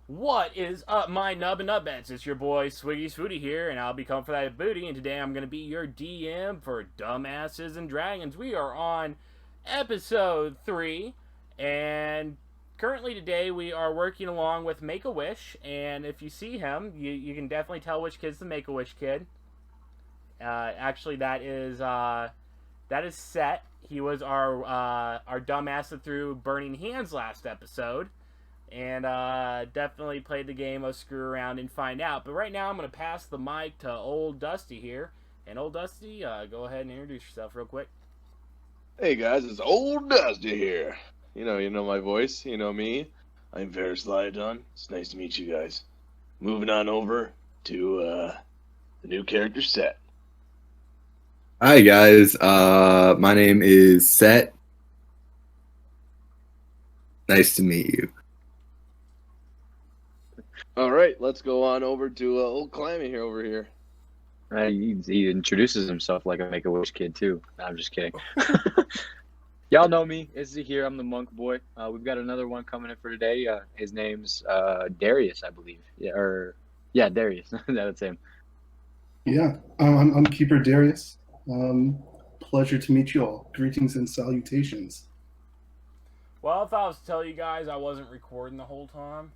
What is up, my nub and nutbets? It's your boy Swiggy Swooty here, and I'll be coming for that booty. And today I'm going to be your DM for Dumbasses and Dragons. We are on episode 3, and currently today we are working along with Make a Wish. And if you see him, you can definitely tell which kid's the Make a Wish kid. Actually, that is Set. He was our dumbass that threw Burning Hands last episode. And definitely played the game of screw around and find out. But right now I'm going to pass the mic to Old Dusty here. And Old Dusty, go ahead and introduce yourself real quick. Hey guys, it's Old Dusty here. You know my voice, you know me. I'm Ferris Lydon. It's nice to meet you guys. Moving on over to the new character Set. Hi guys, my name is Set. Nice to meet you. All right, let's go on over to old Clammy here. He introduces himself like a Make-A-Wish kid, too. No, I'm just kidding. Y'all know me. Izzy here. I'm the monk boy. We've got another one coming in for today. His name's Darius, I believe. Yeah, Darius. That's him. Yeah, I'm Keeper Darius. Pleasure to meet you all. Greetings and salutations. Well, if I was to tell you guys I wasn't recording the whole time,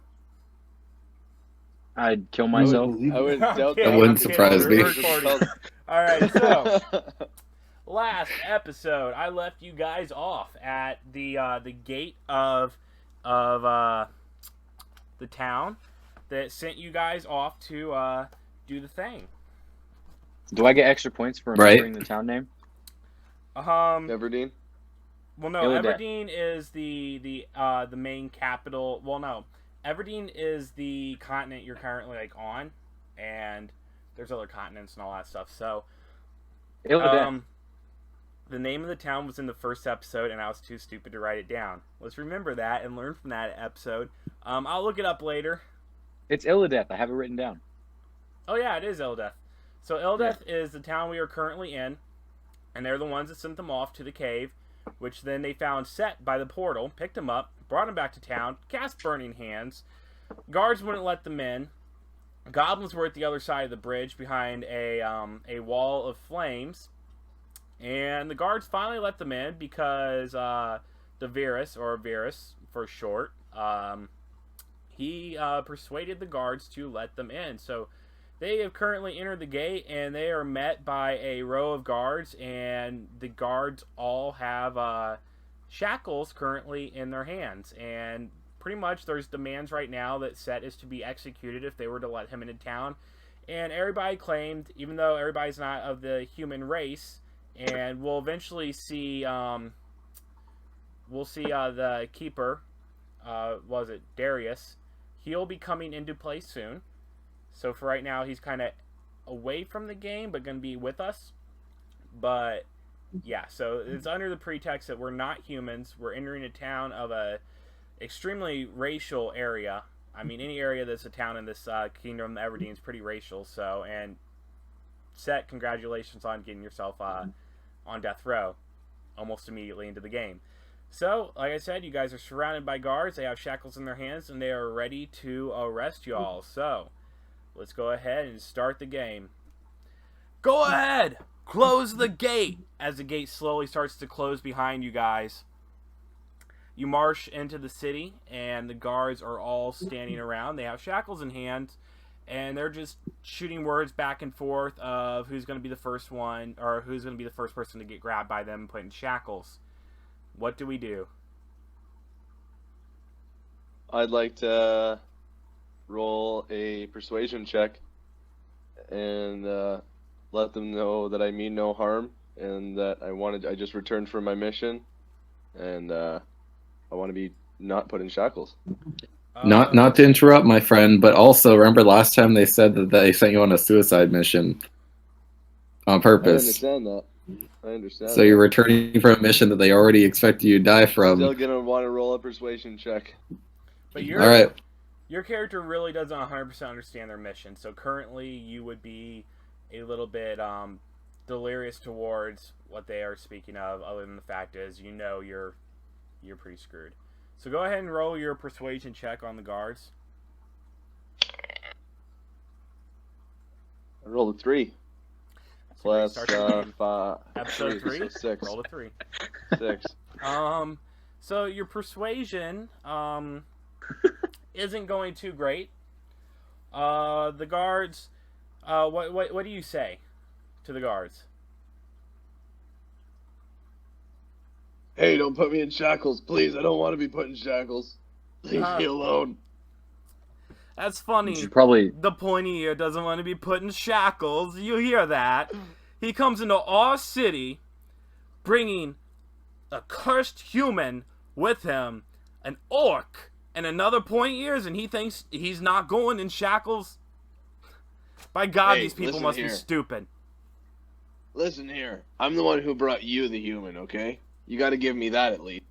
I'd kill myself. I wouldn't doubt Okay, That wouldn't surprise me. Alright, so last episode I left you guys off at the gate of the town that sent you guys off to do the thing. Do I get extra points for remembering the town name? Everdeen? Well, no, Illidale. Everdeen is the main capital. Well, no, Everdeen is the continent you're currently on, and there's other continents and all that stuff. So, Illidale. the name of the town was in the first episode, and I was too stupid to write it down. Let's remember that and learn from that episode. I'll look it up later. It's Illidale. I have it written down. Oh yeah, it is Ildeth. So Ildeth is the town we are currently in, and they're the ones that sent them off to the cave, which then they found Set by the portal, picked him up, brought him back to town, cast Burning Hands. Guards wouldn't let them in. Goblins were at the other side of the bridge behind a wall of flames, and the guards finally let them in because Virus, or Virus for short, he persuaded the guards to let them in. So they have currently entered the gate, and they are met by a row of guards, and the guards all have shackles currently in their hands. And pretty much there's demands right now that Set is to be executed if they were to let him into town. And everybody claimed, even though everybody's not of the human race, and we'll eventually see, the Keeper, was it Darius? He'll be coming into play soon. So for right now, he's kind of away from the game, but going to be with us. But yeah, so it's under the pretext that we're not humans. We're entering a town of a extremely racial area. I mean, any area that's a town in this Kingdom of Everdeen is pretty racial. So, and Set, congratulations on getting yourself on death row almost immediately into the game. So, like I said, you guys are surrounded by guards. They have shackles in their hands, and they are ready to arrest y'all. So, let's go ahead and start the game. Go ahead! Close the gate! As the gate slowly starts to close behind you guys. You march into the city, and the guards are all standing around. They have shackles in hand, and they're just shooting words back and forth of who's going to be the first one, or who's going to be the first person to get grabbed by them and put in shackles. What do we do? I'd like to roll a persuasion check and let them know that I mean no harm and that I just returned from my mission and I want to be not put in shackles. Not to interrupt, my friend, but also remember last time they said that they sent you on a suicide mission on purpose. I understand. So you're returning from a mission that they already expected you to die from. Still gonna want to roll a persuasion check. But All right. Your character really doesn't 100% understand their mission, so currently you would be a little bit delirious towards what they are speaking of, other than the fact is you're pretty screwed. So go ahead and roll your persuasion check on the guards. roll a 3. That's a great Plus start to the game. 5. Episode 3. So 6. Roll a 3. 6. So your persuasion isn't going too great. The guards, what do you say to the guards? Hey, don't put me in shackles, please. I don't want to be put in shackles. Leave me alone. That's funny. You should probably The pointy ear doesn't want to be put in shackles. You hear that? He comes into our city, bringing a cursed human with him, an orc, and another pointy ears, and he thinks he's not going in shackles. By God, Hey, these people listen must here. be stupid. Listen here. I'm the one who brought you the human, okay? You gotta give me that at least.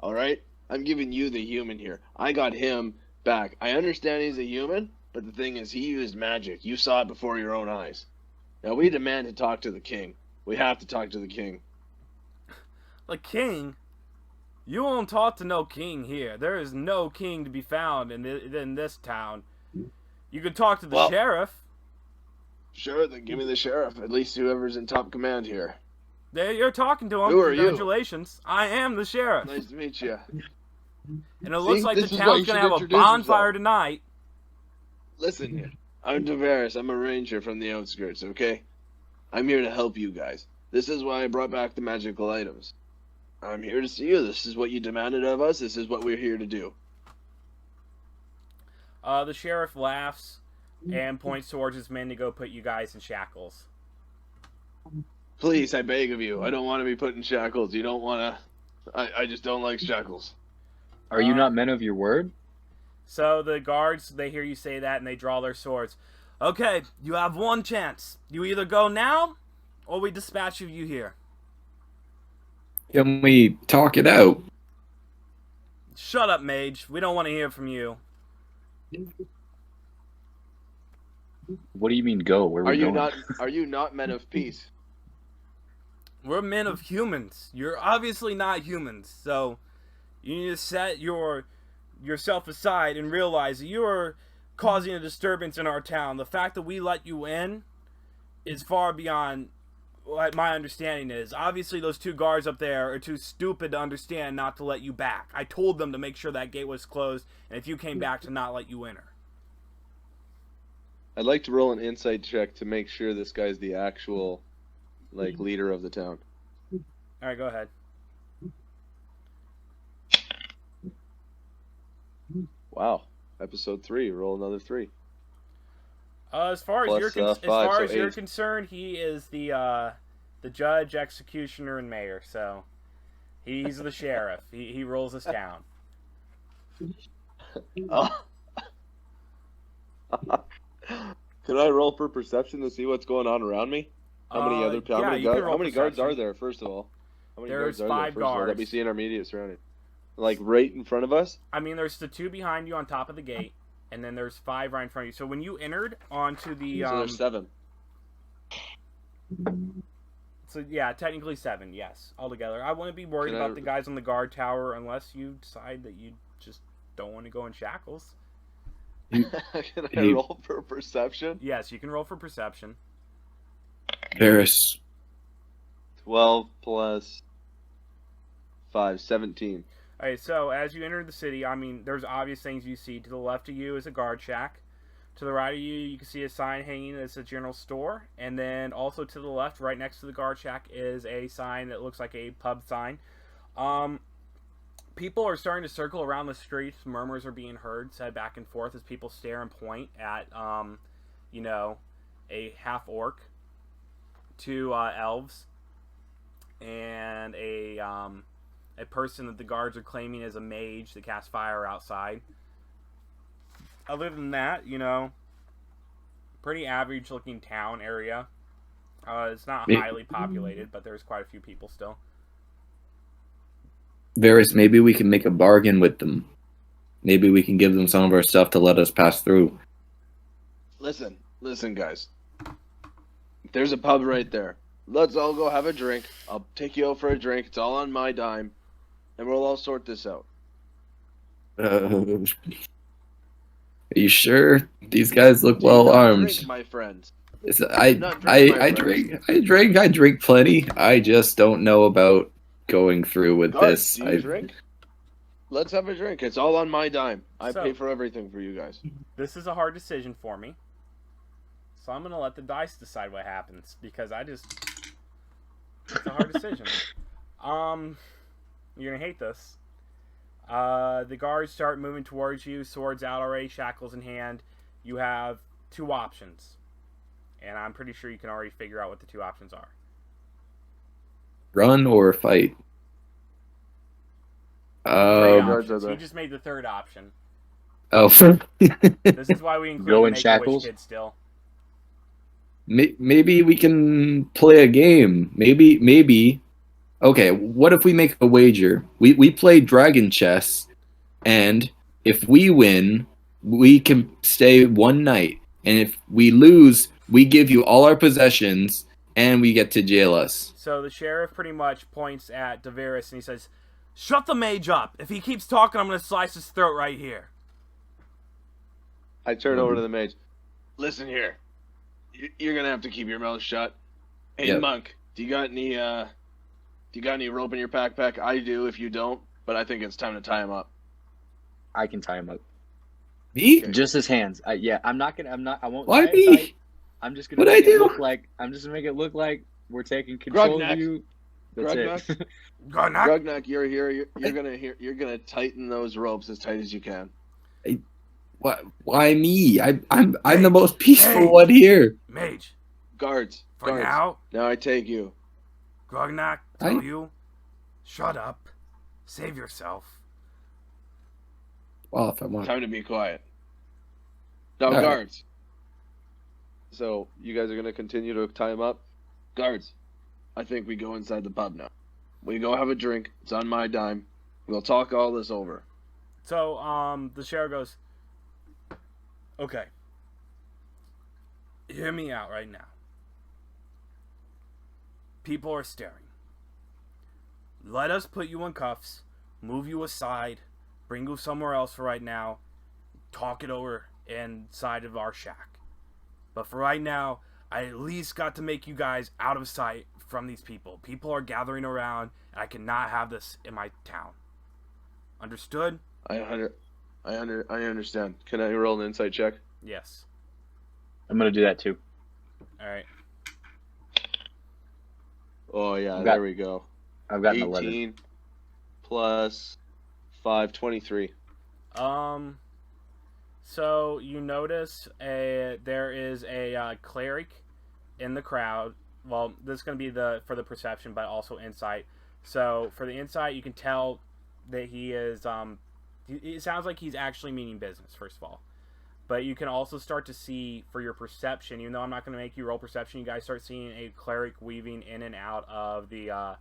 Alright? I'm giving you the human here. I got him back. I understand he's a human, but the thing is, he used magic. You saw it before your own eyes. Now, we demand to talk to the king. We have to talk to the king. The king? You won't talk to no king here. There is no king to be found in this town. You could talk to the Well- sheriff. Sure, then give me the sheriff. At least whoever's in top command here. There, you're talking to him. Who are you? Congratulations. I am the sheriff. Nice to meet you. And it looks like the this is why town's you gonna should have a introduce bonfire yourself. tonight. Listen here. I'm Tavares. I'm a ranger from the outskirts, okay? I'm here to help you guys. This is why I brought back the magical items. I'm here to see you. This is what you demanded of us. This is what we're here to do. The sheriff laughs and points towards his men to go put you guys in shackles. Please, I beg of you. I don't want to be put in shackles. You don't want to... I just don't like shackles. are you not men of your word? So the guards, they hear you say that and they draw their swords. Okay, you have one chance. You either go now, or we dispatch of you here. Can we talk it out? Shut up, mage. We don't want to hear from you. What do you mean go? Where Are we you going? not? Are you not men of peace? We're men of humans. You're obviously not humans, so you need to set yourself aside and realize that you are causing a disturbance in our town. The fact that we let you in is far beyond what my understanding is. Obviously, those two guards up there are too stupid to understand not to let you back. I told them to make sure that gate was closed, and if you came back, to not let you enter. I'd like to roll an insight check to make sure this guy's the actual, leader of the town. All right, go ahead. Wow. Episode 3. Roll another 3. As far as Plus, you're 5, so you're 8. concerned, he is the judge, executioner, and mayor. So he's the sheriff. He rules us down. Oh. Can I roll for perception to see what's going on around me? How many yeah, you can roll how many guards perception. are there? First of all, how many There's guards are 5 there? First of all, let me guards. see in our immediate surrounding. Right in front of us. I mean, there's the 2 behind you on top of the gate, and then there's 5 right in front of you. So when you entered onto the So there's 7. so yeah, technically 7, yes, altogether. I wouldn't be worried Can I- about the guys on the guard tower unless you decide that you just don't want to go in shackles. Can I Hey. roll for perception? Yes, you can roll for perception. Varys, 12 plus 5, 17. Alright, so as you enter the city, I mean, there's obvious things you see. To the left of you is a guard shack. To the right of you, you can see a sign hanging that's a general store. And then also to the left, right next to the guard shack, is a sign that looks like a pub sign. People are starting to circle around the streets. Murmurs are being heard, said back and forth as people stare and point at, a half-orc, 2 elves, and a person that the guards are claiming is a mage that casts fire outside. Other than that, pretty average looking town area. It's not highly populated, but there's quite a few people still. Varys, maybe we can make a bargain with them. Maybe we can give them some of our stuff to let us pass through. Listen, guys. There's a pub right there. Let's all go have a drink. I'll take you out for a drink. It's all on my dime, and we'll all sort this out. Are you sure? These guys look well Take a armed. drink, my friends. Not drink, my I friend. drink plenty. I just don't know about going through with Guards, this. do you drink? Let's have a drink. It's all on my dime. I So- pay for everything for you guys. This is a hard decision for me. So I'm going to let the dice decide what happens because it's a hard decision. You're going to hate this. The guards start moving towards you, swords out already, shackles in hand. You have 2 options. And I'm pretty sure you can already figure out what the 2 options are. Run or fight. 3 guards options. are He there. just made the 3rd option. Oh, This is why we include Go the in Make-A-Wish shackles? kid still. maybe we can play a game. Maybe. Okay, what if we make a wager? We play dragon chess, and if we win, we can stay one night. And if we lose, we give you all our possessions, and we get to jail us. So the sheriff pretty much points at Deveris and he says, "Shut the mage up. If he keeps talking, I'm going to slice his throat right here." I turn over to the mage. Listen here. You're gonna have to keep your mouth shut. Hey, Yep. monk, do you got any rope in your backpack? I do. If you don't, but I think it's time to tie him up. I can tie him up. Me? Just his hands. I won't Why tie him tight. me? I'm just gonna What'd make I it do? look like we're taking control Grognak. of you. That's Grognak. it. Garnak. Grognak, you're here. You're gonna tighten those ropes as tight as you can. Why me? I'm the most peaceful Hey. one here. Mage, Guards. for Guards. now, Now I take you. Grognak, tell you, shut up. Save yourself. Well, if I want. Time to be quiet. Now, All right. guards. So you guys are gonna continue to tie him up. Guards, I think we go inside the pub now. We go have a drink. It's on my dime. We'll talk all this over. So, the sheriff goes, "Okay. Hear me out right now. People are staring. Let us put you in cuffs, move you aside, bring you somewhere else for right now, talk it over inside of our shack. But for right now, I at least got to make you guys out of sight from these people. People are gathering around, and I cannot have this in my town. Understood?" I understand. Can I roll an insight check? Yes. I'm gonna do that too. Alright. Oh yeah, I've got- there we go. I've got an 11. 18 plus 5, 23. So you notice there is a cleric in the crowd. Well, this is going to be for the perception, but also insight. So for the insight, you can tell that he is. It sounds like he's actually meaning business. First of all, but you can also start to see for your perception. Even though I'm not going to make you roll perception, you guys start seeing a cleric weaving in and out of the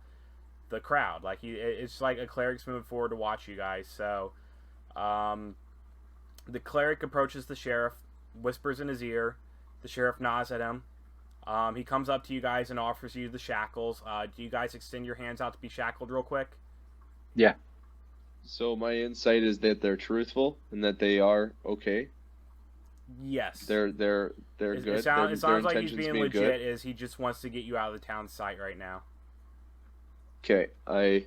crowd. Like it's like a cleric's moving forward to watch you guys. So, the cleric approaches the sheriff, whispers in his ear. The sheriff nods at him. He comes up to you guys and offers you the shackles. Do you guys extend your hands out to be shackled real quick? Yeah. So my insight is that they're truthful and that they are okay. Yes. They're good. It sounds like he's being legit. Good. Is he just wants to get you out of the town sight right now? Okay, I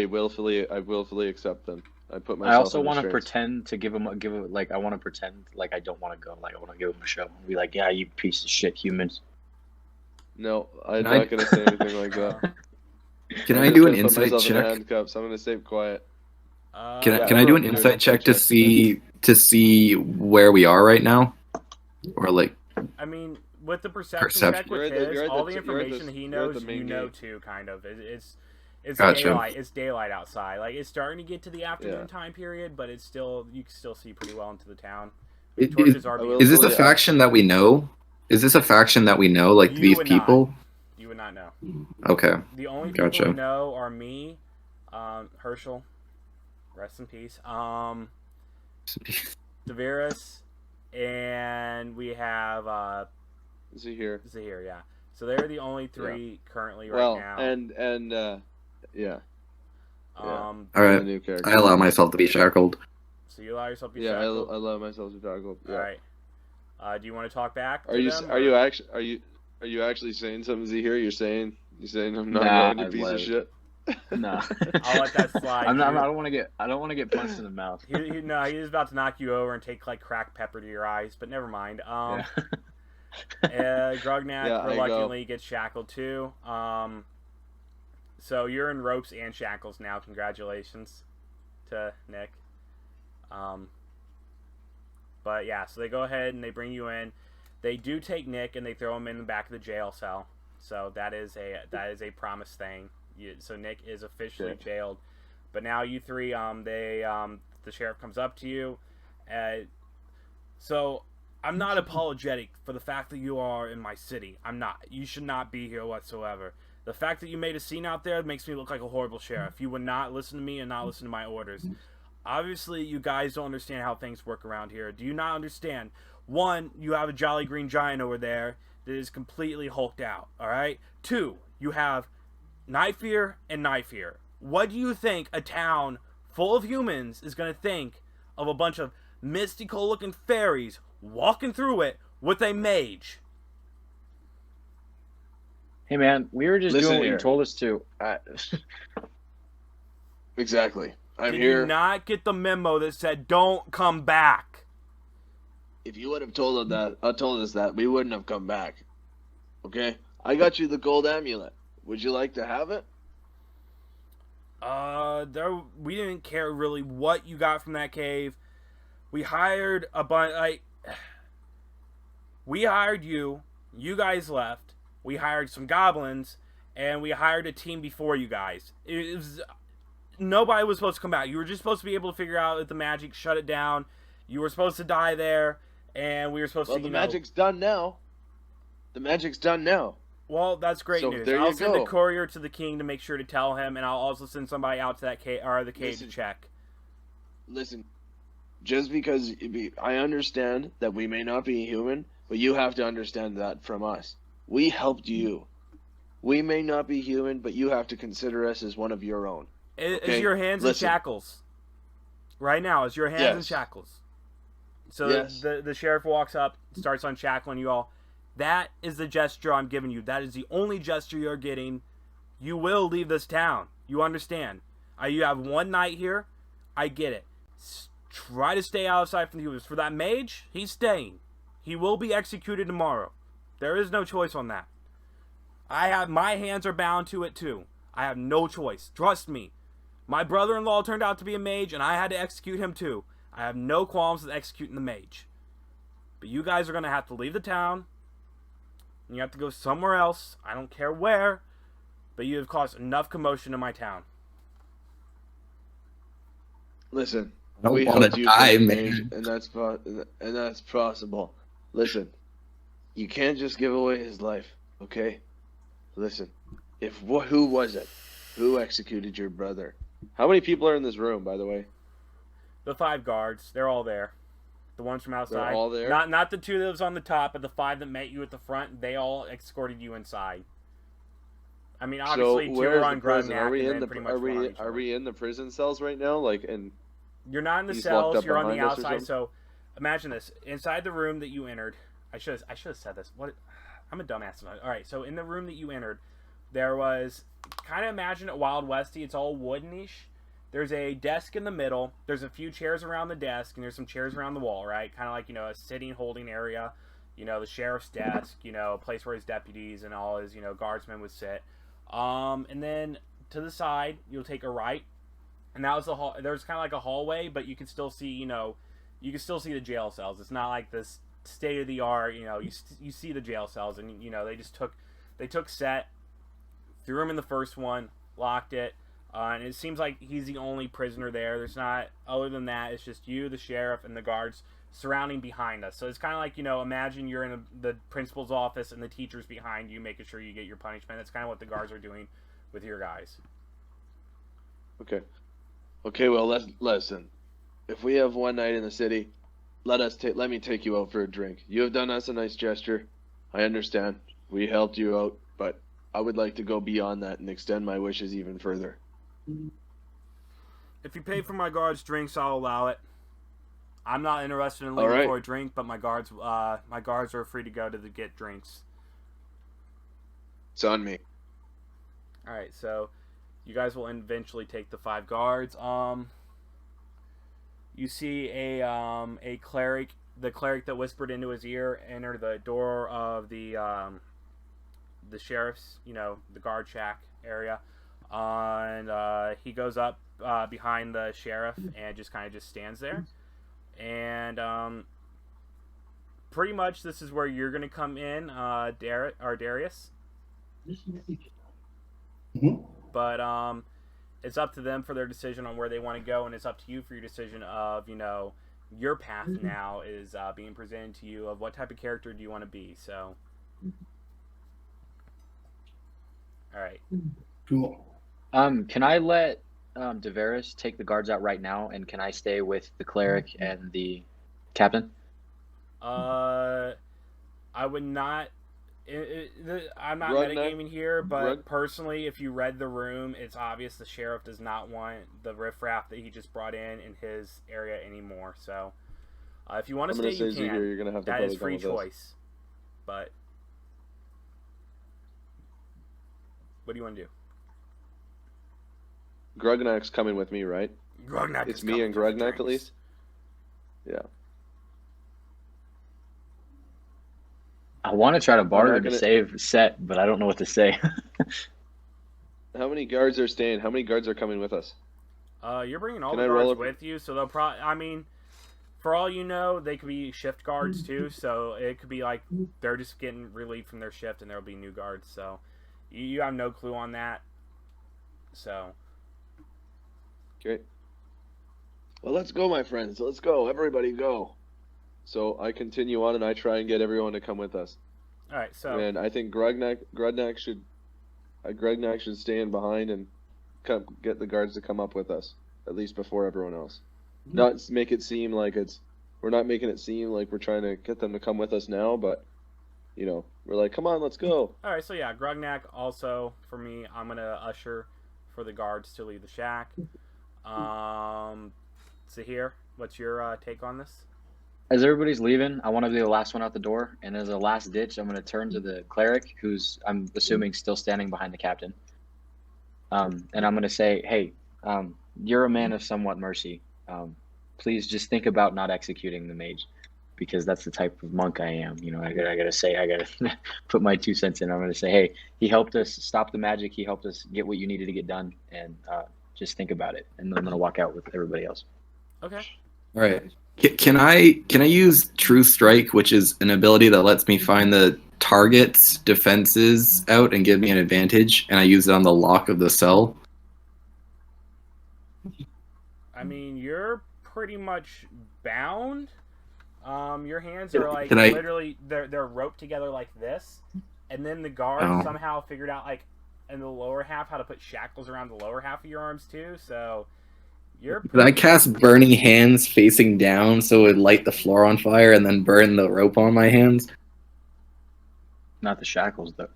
willfully accept them. I put I myself. also in want to restraints. pretend to give him like I want to pretend like I don't want to go. Like I want to give him a show. Be like, yeah, you piece of shit humans. No, I'm Can I- not gonna say anything like that. Can I'm I just do an gonna put insight myself in check? handcuffs. I'm gonna stay quiet. Can Yeah, I do an everyone do insight an check insight to see where we are right now, or like I mean, with the perception Perception. check with You're at the- his, you're at all the- the you're at the- information he you're at the knows, main you know gate. too. Kind of. It's Gotcha. daylight. It's daylight outside. Like it's starting to get to the afternoon Yeah. time period, but it's still you can still see pretty well into the town. It- Torches are I being will- is this a Yeah. faction that we know? Is this a faction that we know? Like You these would not. people? You would not know. Okay. The only people Gotcha. who know are me, Herschel, rest in peace, Deveris, and we have Is he here? Zahir. Yeah, so they're the only three currently right Well, now. and yeah, All the right. new character. I allow myself to be shackled. So you allow yourself to be Yeah, I shackled? allow myself to tackle. Yeah. All right. Do you want to talk back? Are to you them, are or- you actually are you actually saying something, Z here? You're saying I'm not Nah, going, you I piece of was. shit. No. I'll let that slide. I'm not, You- I don't want to get punched in the mouth. No, he was about to knock you over and take like cracked pepper to your eyes, but never mind. Yeah. Grognak Yeah, I go. reluctantly gets shackled too. So you're in ropes and shackles now. Congratulations to Nick. But yeah, so they go ahead and they bring you in. They do take Nick and they throw him in the back of the jail cell. So that is a promised thing. So Nick is officially Okay. jailed. But now you three, the sheriff comes up to you. So I'm not apologetic for the fact that you are in my city. I'm not. You should not be here whatsoever. The fact that you made a scene out there makes me look like a horrible sheriff. You would not listen to me and not listen to my orders. Obviously, you guys don't understand how things work around here. Do you not understand? One, you have a Jolly Green Giant over there that is completely hulked out, alright? Two, you have Knife Ear and Knife Ear. What do you think a town full of humans is going to think of a bunch of mystical-looking fairies walking through it with a mage? Hey man, we were just Listen doing what here. you told us to. Exactly. I'm Did here. you not get the memo that said don't come back? If you would have told us that, we wouldn't have come back. Okay? I got you the gold amulet. Would you like to have it? We didn't care really what you got from that cave. We hired a bunch, we hired you. You guys left. We hired some goblins, and we hired a team before you guys. Nobody was supposed to come back. You were just supposed to be able to figure out the magic, shut it down. You were supposed to die there, and we were supposed Well, to, the magic's done now. The magic's done now. Well, that's great So, news. there I'll you send a go. courier to the king to make sure to tell him, and I'll also send somebody out to that cave or the cave Listen. to check. Listen, just because I understand that we may not be human, but you have to understand that from us. We helped you. We may not be human, but you have to consider us as one of your own. Is Okay, your hands listen. in shackles? Right now, is your hands in Yes. shackles? So Yes. the sheriff walks up, starts unshackling you all. That is the gesture I'm giving you. That is the only gesture you're getting. You will leave this town. You understand? You have one night here. I get it. Try to stay outside from the humans. For that mage, he's staying. He will be executed tomorrow. There is no choice on that. My hands are bound to it too. I have no choice. Trust me. My brother-in-law turned out to be a mage, and I had to execute him too. I have no qualms with executing the mage. But you guys are going to have to leave the town. And you have to go somewhere else. I don't care where. But you have caused enough commotion in my town. Listen, I don't we want helped to you die, from the man. mage, and that's possible. Listen, you can't just give away his life, okay? Listen, who was it? Who executed your brother? How many people are in this room, by the way? The 5 guards, they're all there. The ones from outside. They're all there? Not the 2 that was on the top, but the 5 that met you at the front. They all escorted you inside. I mean, obviously, 2 where's are the on prison? Grognak, Are we and in then the pretty much are one on we each are other. we in the prison cells right now? Like, and You're not in the He's locked cells. up You're on the behind us or outside. So imagine this: inside the room that you entered. I should have said this. What? I'm a dumbass. All right. So in the room that you entered, there was kind of imagine it Wild Westy. It's all woodenish. There's a desk in the middle. There's a few chairs around the desk, and there's some chairs around the wall. Right, kind of like a sitting holding area. The sheriff's desk. A place where his deputies and all his guardsmen would sit. And then to the side, you'll take a right. And that was the hall. There's kind of like a hallway, but you can still see, you can still see the jail cells. It's not like this state of the art. You see the jail cells, and they took Set, threw him in the first one, locked it, and it seems like he's the only prisoner there. There's not, other than that, it's just you, the sheriff, and the guards surrounding behind us. So it's kind of like imagine you're in the principal's office and the teacher's behind you, making sure you get your punishment. That's kind of what the guards are doing with your guys. Okay, well, listen. If we have one night in the city, let me take you out for a drink. You have done us a nice gesture. I understand. We helped you out, but I would like to go beyond that and extend my wishes even further. If you pay for my guards' drinks, I'll allow it. I'm not interested in All leaving right. for a drink, but my guards are free to go to get drinks. It's on me. All right, so you guys will eventually take the 5 guards. You see a cleric, the cleric that whispered into his ear, enter the door of the sheriff's, the guard shack area, and he goes up behind the sheriff and just kind of just stands there, and pretty much this is where you're gonna come in, Darius. Mhm. But it's up to them for their decision on where they want to go, and it's up to you for your decision of, your path now is being presented to you of what type of character do you want to be. So, all right. Cool. Can I let Deveris take the guards out right now, and can I stay with the cleric and the captain? I would not. I'm not Grugnak? metagaming here, but Grug- personally, if you read the room, it's obvious the sheriff does not want the riffraff that he just brought in his area anymore. So, if you want I'm to gonna stay, you say Ziegler, can. you're gonna have to That probably is free come with us. choice. But what do you want to do? Grugnak's coming with me, right? Grugnak It's is me coming and for the Grugnak drinks. at least. Yeah. I want to try to barter not to gonna- save Set, but I don't know what to say. How many guards are staying? How many guards are coming with us? You're bringing all Can the I roll guards a- with you, so they'll probably. I mean, for all you know, they could be shift guards too. So it could be like they're just getting relieved from their shift, and there'll be new guards. So you have no clue on that. So Great. Well, let's go, my friends. Let's go. Everybody go. So I continue on and I try and get everyone to come with us. all right, so And I think Grugnak should stay in behind and get the guards to come up with us, at least before everyone else. Not make it seem like we're not making it seem like we're trying to get them to come with us now, but we're like, come on, let's go. all right, so yeah, Grugnak also for me. I'm gonna usher for the guards to leave the shack. Zahir, what's your take on this? As everybody's leaving, I want to be the last one out the door, and as a last ditch, I'm going to turn to the cleric, who's, I'm assuming, still standing behind the captain. And I'm going to say, hey, you're a man of somewhat mercy. Please just think about not executing the mage, because that's the type of monk I am. I gotta put my 2 cents in. I'm going to say, hey, he helped us stop the magic. He helped us get what you needed to get done, and just think about it. And then I'm going to walk out with everybody else. Okay. All right. Can I use True Strike, which is an ability that lets me find the target's defenses out and give me an advantage, and I use it on the lock of the cell? I mean, you're pretty much bound. Your hands are like Can I- literally they're roped together like this, and then the guard Oh. somehow figured out like in the lower half how to put shackles around the lower half of your arms too. So you're Did I cast Burning Hands facing down so it would light the floor on fire and then burn the rope on my hands? Not the shackles, though.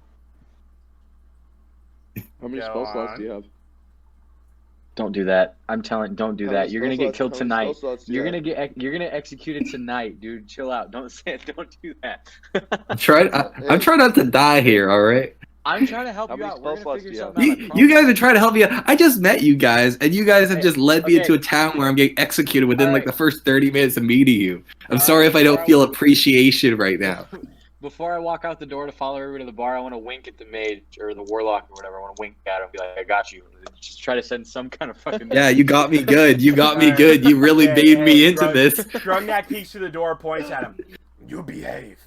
How many Go spell slots on. do you have? Don't do that. I'm telling. Don't do How that. many You're gonna spell get killed slots- how many tonight. spell slots do you You're have? gonna get. You're gonna execute it tonight, dude. Chill out. Don't say it. Don't do that. I'm trying not to die here, all right? I'm trying to help How you many out. spell We're gonna slots figure do you have? something out. I You promise. guys are trying to help me out. I just met you guys, and you guys have Hey, just led me okay. into a town where I'm getting executed within like Alright. the first 30 minutes of meeting you. I'm Alright, sorry if I don't alright. feel appreciation right now. Before I walk out the door to follow everybody to the bar, I want to wink at the mage or the warlock or whatever. I want to wink at him and be like, "I got you." Just try to send some kind of fucking. Yeah, you got me good. You got me Alright. good. You really made me into this. Grugnak peeks through the door, points at him. You behave.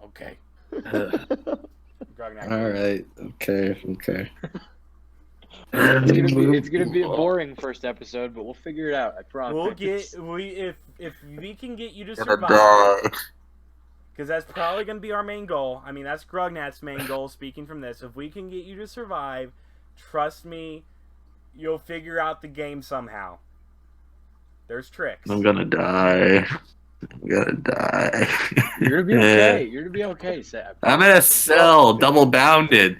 Okay. Grugnak. All right. Okay. It's gonna be a boring first episode, but we'll figure it out. I promise. We'll get if we can get you to Gonna survive, die. because that's probably going to be our main goal. I mean, that's Grugnak's main goal. Speaking from this, if we can get you to survive, trust me, you'll figure out the game somehow. There's tricks. I'm gonna die. You're gonna be okay. You're gonna be okay, Seth. I'm in a cell, double bounded.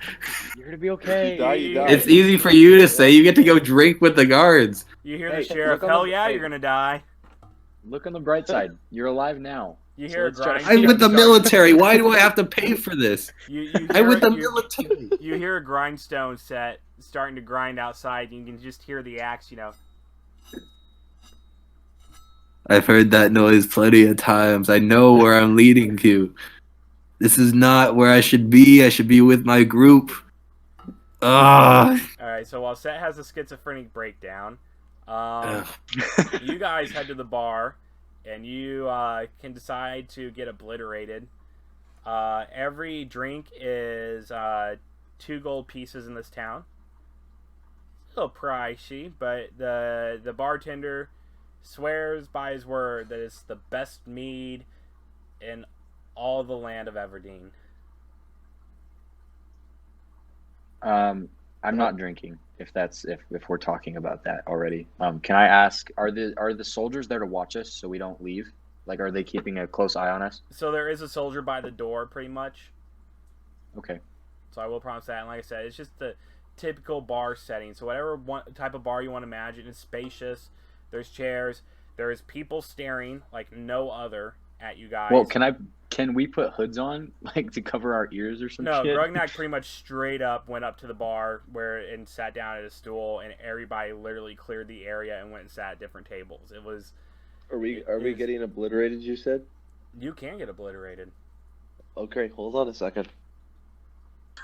You're gonna be okay. You die. It's easy for you to say. You get to go drink with the guards. You hear Hey, the sheriff? look on Hell the- yeah, hey. you're gonna die. Look on the bright side. You're alive now. You So hear a let's try to grind. I'm with the stone- military. Why do I have to pay for this? You I'm hear, with the you, military. you hear a grindstone set starting to grind outside. You can just hear the axe, you know. I've heard that noise plenty of times. I know where I'm leading to. This is not where I should be. I should be with my group. Ah. All right, so while Set has a schizophrenic breakdown, Ugh. you guys head to the bar, and you can decide to get obliterated. Every drink is 2 gold pieces in this town. It's a little pricey, but the bartender swears by his word that it's the best mead in all the land of Everdeen. I'm not drinking. If we're talking about that already, can I ask? Are the soldiers there to watch us so we don't leave? Like, are they keeping a close eye on us? So there is a soldier by the door, pretty much. Okay. So I will promise that. And like I said, it's just the typical bar setting. So whatever type of bar you want to imagine, it's spacious. There's chairs. There's people staring like no other at you guys. Well, can we put hoods on, like, to cover our ears or some No, shit? Grugnak pretty much straight up went up to the bar and sat down at a stool, and everybody literally cleared the area and went and sat at different tables. It was. Are we getting obliterated? You said. You can get obliterated. Okay, hold on a second.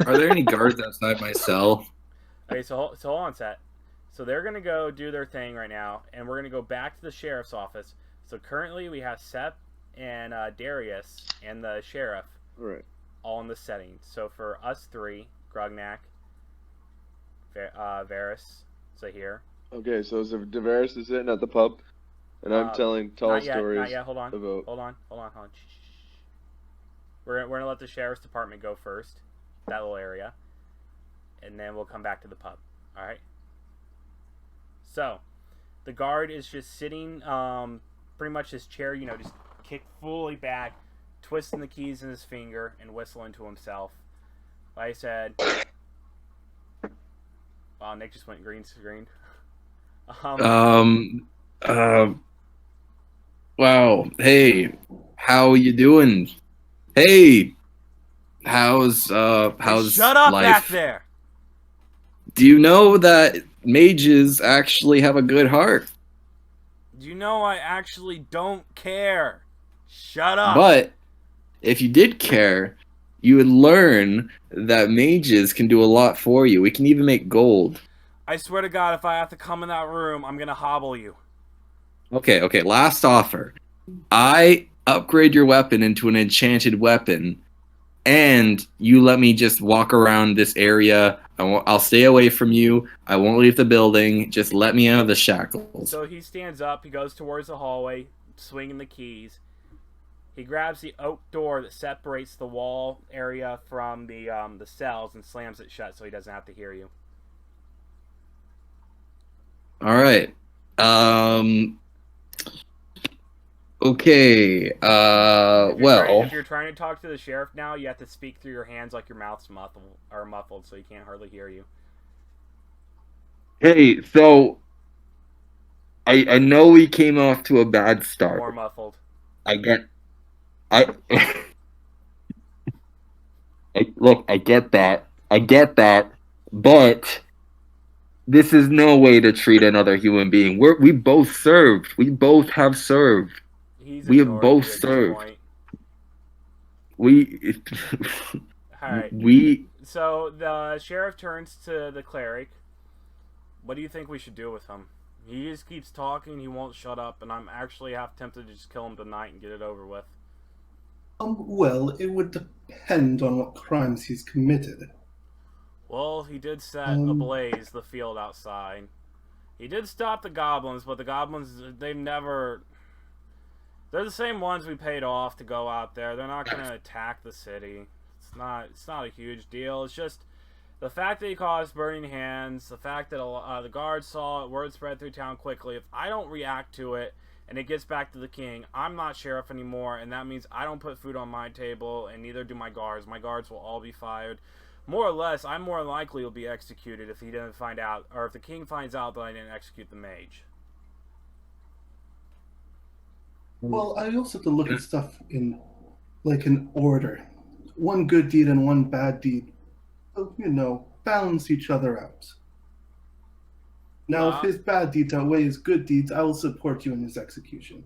Are there any guards outside my cell? Okay, so hold on, Set. So they're gonna go do their thing right now, and we're gonna go back to the sheriff's office. So currently we have Sep and Darius and the sheriff All right. all in the setting. So for us 3, Grugnak, Varys, Zahir. Okay, so Davaris is sitting at the pub, and I'm telling tall Not yet, stories not yet. Hold on. about. Hold on. Shh. We're gonna let the sheriff's department go first, that little area, and then we'll come back to the pub. All right. So, the guard is just sitting, pretty much his chair, you know, just kicked fully back, twisting the keys in his finger and whistling to himself. Like I said, wow, Nick just went green screen. Wow. Hey, how you doing? Hey, how's Shut up life? back there. Do you know that mages actually have a good heart? You know I actually don't care. Shut up. But if you did care, you would learn that mages can do a lot for you. We can even make gold. I swear to God, if I have to come in that room, I'm gonna hobble you. Okay, last offer. I upgrade your weapon into an enchanted weapon, and you let me just walk around this area. I'll stay away from you. I won't leave the building. Just let me out of the shackles. So he stands up, he goes towards the hallway, swinging the keys. He grabs the oak door that separates the wall area from the cells and slams it shut so he doesn't have to hear you. All right. Okay. If you're trying to talk to the sheriff now, you have to speak through your hands like your mouth's muffled, so he can't hardly hear you. Hey, so I know we came off to a bad start. More muffled. I get that, but this is no way to treat another human being. We both served. We both have served. We have both served. Alright. So the sheriff turns to the cleric. What do you think we should do with him? He just keeps talking, he won't shut up, and I'm actually half tempted to just kill him tonight and get it over with. Well, it would depend on what crimes he's committed. Well, he did set ablaze the field outside. He did stop the goblins, but the goblins, they're the same ones we paid off to go out there. They're not going to attack the city. It's not a huge deal. It's just the fact that he caused burning hands, the fact that the guards saw it, word spread through town quickly. If I don't react to it and it gets back to the king, I'm not sheriff anymore, and that means I don't put food on my table, and neither do my guards. My guards will all be fired. More or less, I'm more likely will be executed if he doesn't find out, or if the king finds out that I didn't execute the mage. Well, I also have to look at stuff in like an order. One good deed and one bad deed, balance each other out. Now, if Uh, his bad deeds outweigh his good deeds, I will support you in his execution.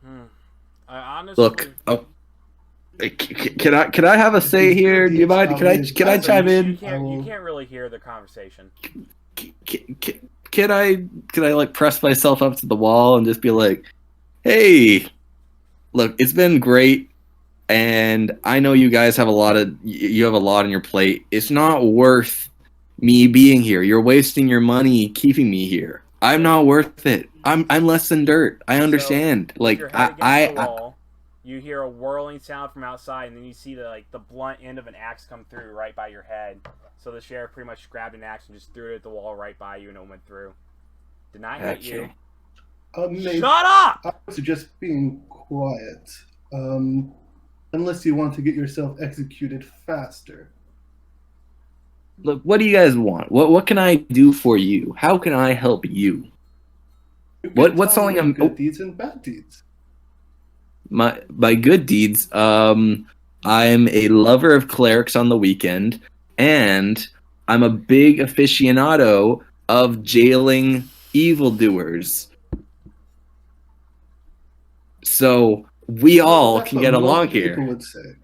hmm. I honestly. Look, can I have a If say his good here? Do you deeds mind? outweigh his Can I bad chime deeds, You in? I can't. You will. can't really hear the conversation. Can I like press myself up to the wall and just be like, hey, look, it's been great, and I know you guys have you have a lot on your plate. It's not worth me being here. You're wasting your money keeping me here. I'm So- not worth it. I'm less than dirt. I So, understand. with Like your head against the I wall, you hear a whirling sound from outside, and then you see the blunt end of an axe come through right by your head. So the sheriff pretty much grabbed an axe and just threw it at the wall right by you, and it went through. Did not hit you. Maybe Shut up! I was just being quiet. Unless you want to get yourself executed faster. look. What do you guys want? What can I do for you? How can I help you? You can What's tell me something your good deeds and bad deeds. my good deeds? I'm a lover of clerics on the weekend, and I'm a big aficionado of jailing evildoers. So we all That's can what get most along people here. would say.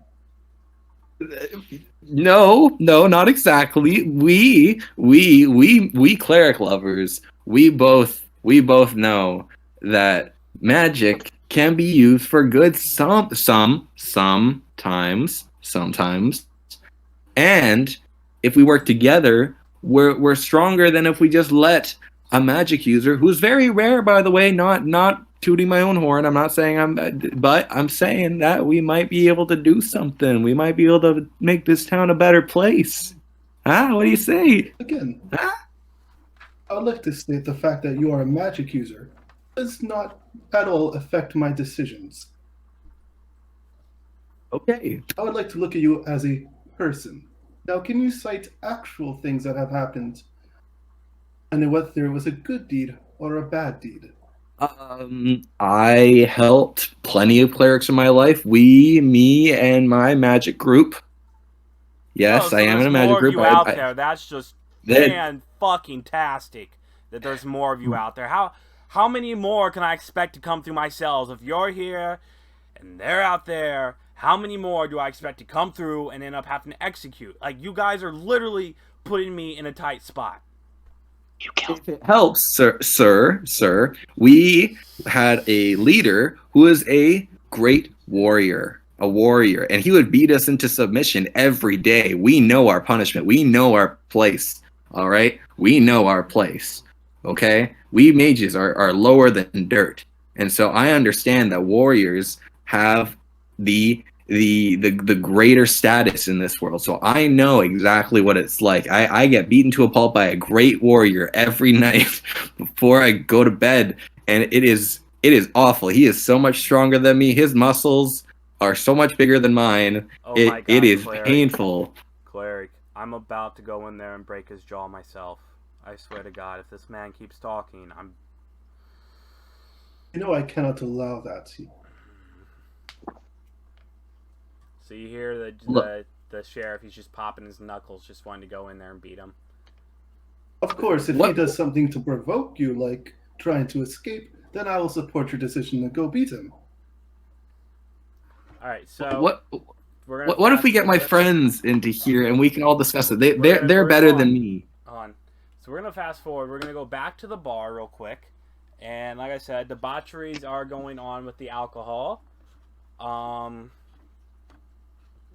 No, not exactly. We cleric lovers. We both know that magic can be used for good sometimes. And if we work together, we're stronger than if we just let a magic user, who's very rare, by the way, not tooting my own horn. I'm not saying but I'm saying that we might be able to do something. We might be able to make this town a better place. Huh? What do you say? Again, Huh? I would like to state the fact that you are a magic user does not at all affect my decisions. Okay. I would like to look at you as a person. Now, can you cite actual things that have happened and whether it was a good deed or a bad deed? I helped plenty of clerics in my life. Me, and my magic group. Yes, Oh, so I am in there's a magic more of group. you out there. That's just That- fan fucking tastic. That there's more of you out there. How many more can I expect to come through my cells? If you're here and they're out there, how many more do I expect to come through and end up having to execute? Like, you guys are literally putting me in a tight spot. If it helps, sir, we had a leader who is a great warrior, and he would beat us into submission every day. We know our punishment. We know our place. All right, we know our place. Okay, we mages are lower than dirt, and so I understand that warriors have the greater status in this world. So I know exactly what it's like. I get beaten to a pulp by a great warrior every night before I go to bed, and it is awful. He is so much stronger than me. His muscles are so much bigger than mine. Oh my god, It is Cleric. painful. Cleric, I'm about to go in there and break his jaw myself. I swear to God, if this man keeps talking, I'm... You know I cannot allow that. So you hear Look. the sheriff, he's just popping his knuckles, just wanting to go in there and beat him. Of course, if he What- does something to provoke you, like trying to escape, then I will support your decision to go beat him. Alright, so... What we're gonna what if we fast get my forward. friends into here and we can all discuss it? We're They're gonna better hold than on. me. On. So we're gonna fast forward. We're gonna go back to the bar real quick, and like I said, debaucheries are going on with the alcohol.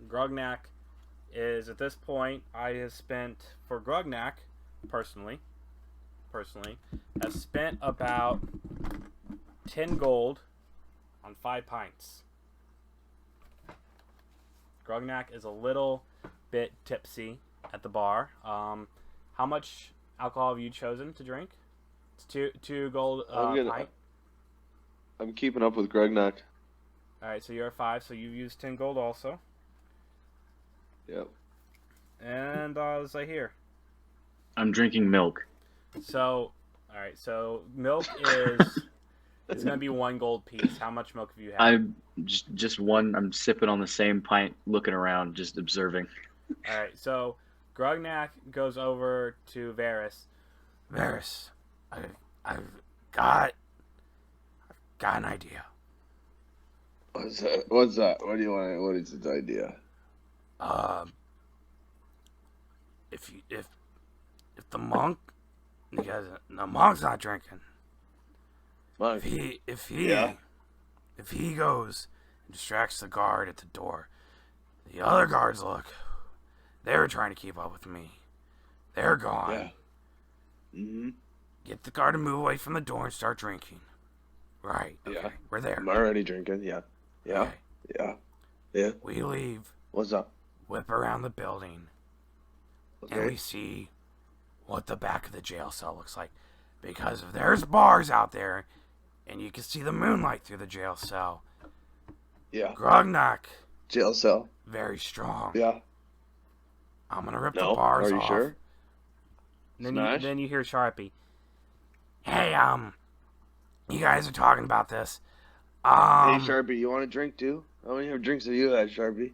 Grognak is at this point. I have spent for Grognak, personally, have spent about 10 gold on 5 pints. Grognak is a little bit tipsy at the bar. How much alcohol have you chosen to drink? It's two gold pint. I'm keeping up with Grognak. All right, so you're at 5, so you've used 10 gold also. Yep. And let's say here. I'm drinking milk. So, all right, so milk is It's gonna be 1 gold piece. How much milk have you had? I'm just one. I'm sipping on the same pint, looking around, just observing. All right, so Grognak goes over to Varys. Varys, I've got an idea. What's that? What's that? What do you want? What is his idea? If the monk, because the monk's not drinking. Monk. If Yeah. he goes and distracts the guard at the door, the other guards look. They're trying to keep up with me. They're gone. Yeah. Mm-hmm. Get the guard to move away from the door and start drinking. Right. Okay. Yeah. We're there. I'm already drinking. Yeah. Yeah. Okay. Yeah. Yeah. We leave. What's up? Whip around the building. And Okay. we see what the back of the jail cell looks like. Because if there's bars out there, and you can see the moonlight through the jail cell, Yeah. Grognak, Jail cell. very strong. Yeah. I'm gonna rip No. the bars Are you off. sure? And then Smash? then you hear Sharpie. Hey, you guys are talking about this. Hey, Sharpie, you want a drink too? How many drinks have you had, Sharpie?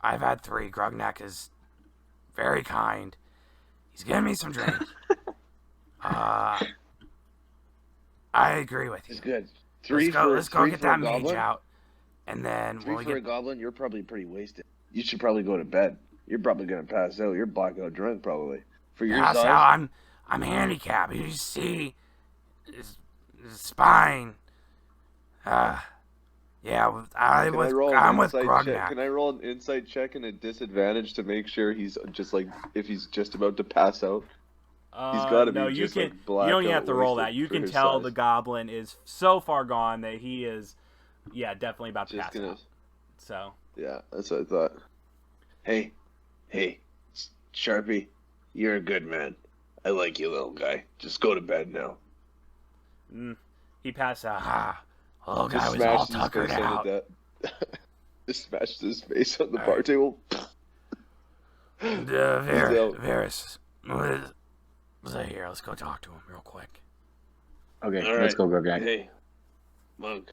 I've had 3. Grognak is very kind. He's giving me some drink. I agree with you. It's good. Three Let's go three get for that a mage goblin? out. And then Three when we for a get... goblin, you're probably pretty wasted. You should probably go to bed. You're probably gonna pass out. You're blackout drunk, probably. For your That's size. how I'm handicapped. You see his spine. Yeah, I'm with Grognak. Can I roll an insight check and a disadvantage to make sure he's just like if he's just about to pass out? He's gotta be no, just, you like, can. You blackout don't even have to roll wasted that. You for can his tell size. the goblin is so far gone that he is, definitely about to Just pass gonna. out. So Yeah, that's what I thought. Hey, Sharpie, you're a good man. I like you, little guy. Just go to bed now. he passed out. Little guy Just was all smashed his tuckered face out. on the Just smashed his face on the All bar right. table. Varys, here. Let's go talk to him real quick. Okay, All let's right. go, Grognak. Hey, Monk,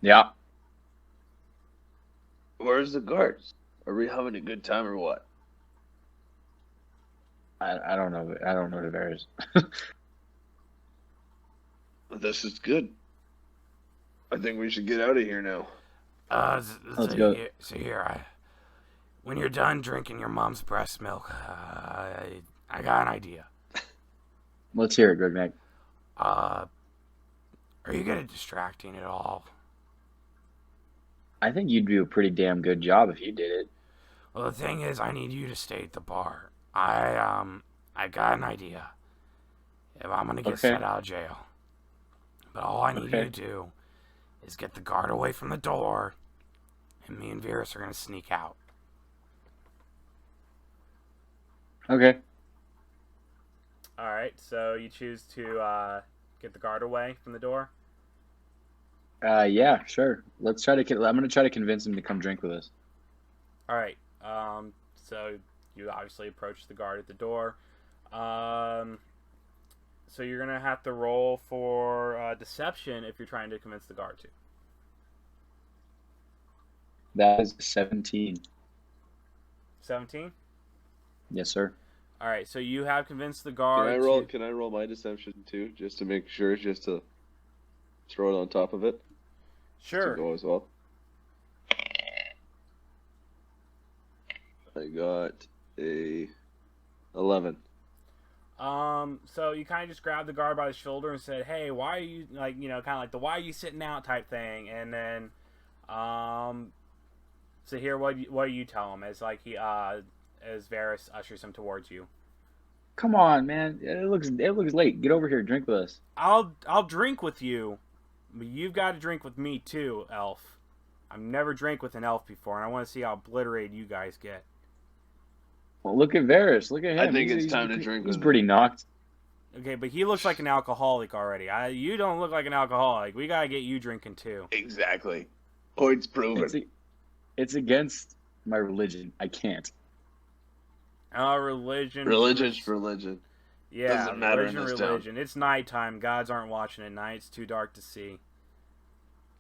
Yeah. where's the guards? Are we having a good time or what? I don't know. I don't know the Varys. This is good. I think we should get out of here now. Let's go. So here, when you're done drinking your mom's breast milk, I got an idea. Let's hear it, Grognak. Are you good at distracting at all? I think you'd do a pretty damn good job if you did it. Well, the thing is, I need you to stay at the bar. I got an idea. If I'm gonna get Okay. set out of jail, but all I need Okay. you to do is get the guard away from the door, and me and Varys are gonna sneak out. Okay. All right. So you choose to get the guard away from the door. Yeah, sure. Let's try to. I'm gonna try to convince him to come drink with us. All right. So you obviously approach the guard at the door. So you're gonna have to roll for deception if you're trying to convince the guard to. That is 17. 17. Yes, sir. All right. So you have convinced the guard. Can I roll my deception too, just to make sure, just to throw it on top of it? Sure. To go as well. I got a 11. So you kind of just grabbed the guard by the shoulder and said, "Hey, why are you kind of like the why are you sitting out type thing?" And then, so here, what do you tell him as as Varys ushers him towards you? Come on, man. It looks late. Get over here. Drink with us. I'll drink with you, but you've got to drink with me too, elf. I've never drank with an elf before, and I want to see how obliterated you guys get. Well, look at Varys. Look at him. I think it's time to drink He's with pretty knocked. Okay, but he looks like an alcoholic already. You don't look like an alcoholic. We gotta get you drinking too. Exactly. Points proven. It's against my religion. I can't. Religion. Religion's religion. Yeah, Doesn't matter in religion, this religion. It's nighttime. Gods aren't watching at night. It's too dark to see.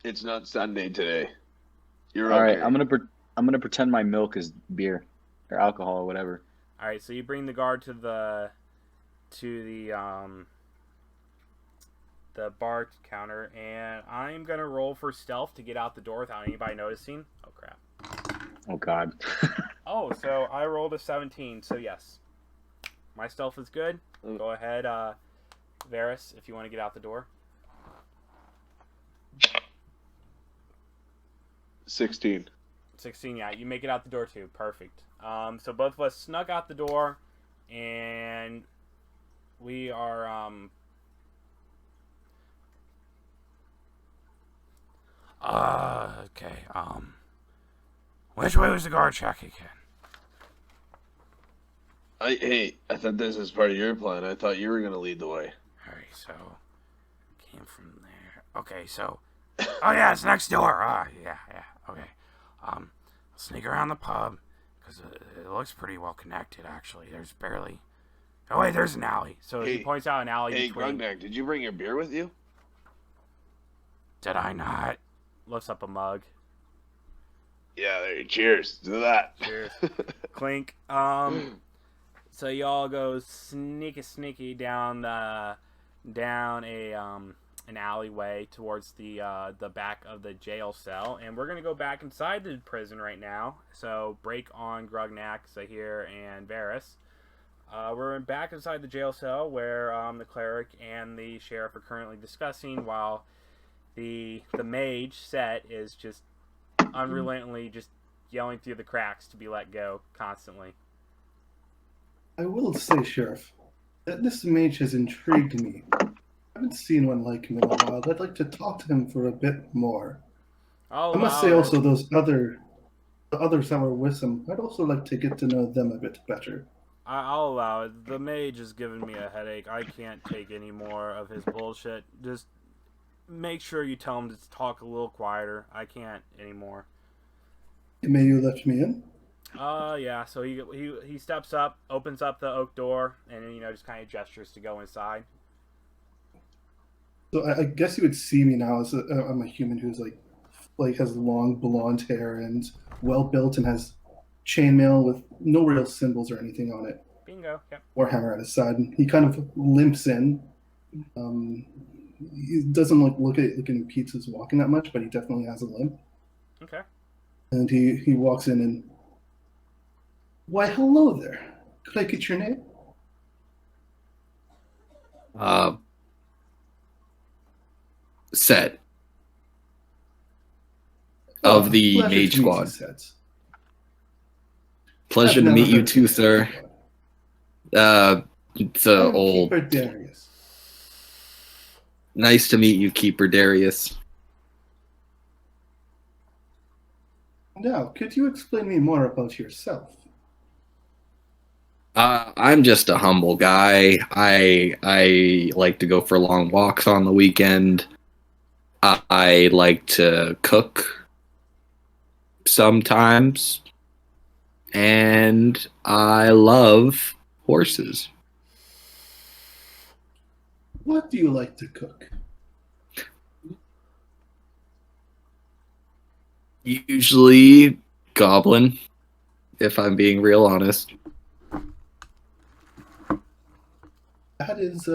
It's not Sunday today. You're All okay. right, I'm gonna pretend my milk is beer or alcohol or whatever. All right, so you bring the guard to the bar counter, and I'm gonna roll for stealth to get out the door without anybody noticing. Oh crap! Oh God. Oh, so I rolled a 17. So yes, my stealth is good. Mm. Go ahead, Varys, if you want to get out the door. 16. 16, yeah, you make it out the door too. Perfect. So both of us snuck out the door, and we are okay. Which way was the guard check again? Hey, I thought this was part of your plan. I thought you were gonna lead the way. Alright, so came from there. Okay, so oh yeah, it's next door. Yeah, okay. Sneak around the pub because it looks pretty well connected. Actually, there's barely. Oh wait, there's an alley. So he Hey, points out an alley Hey, between. Grugnak, did you bring your beer with you? Did I not? Lifts up a mug. Yeah, there. Cheers to that. Cheers. Clink. So y'all go sneaky down an alleyway towards the back of the jail cell, and we're gonna go back inside the prison right now. So break on Grugnak, Zahir, and Varys. We're back inside the jail cell where the cleric and the sheriff are currently discussing, while the mage Set is just unrelentingly just yelling through the cracks to be let go constantly. I will say, Sheriff, that this mage has intrigued me. I haven't seen one like him in a while. I'd like to talk to him for a bit more. I must say also the others that were with him, I'd also like to get to know them a bit better. I'll allow it. The mage is giving me a headache. I can't take any more of his bullshit. Just make sure you tell him to talk a little quieter. I can't anymore. May you let me in? Yeah. So he steps up, opens up the oak door, and just kind of gestures to go inside. So I guess you would see me now as I'm a human who's like has long blonde hair and well built and has chainmail with no real symbols or anything on it. Bingo. Yep. Warhammer at his side. And he kind of limps in. He doesn't look at any pizzas walking that much, but he definitely has a limp. Okay. And he walks in and, why, hello there. Could I get your name? Set of the Pleasure Mage to meet you, Squad. Sets. Pleasure I've to meet never you heard too, of sir. It's I'm old. Keeper Darius. Nice to meet you, Keeper Darius. Now, could you explain me more about yourself? I'm just a humble guy. I like to go for long walks on the weekend. I like to cook sometimes. And I love horses. What do you like to cook? Usually goblin, if I'm being real honest. That is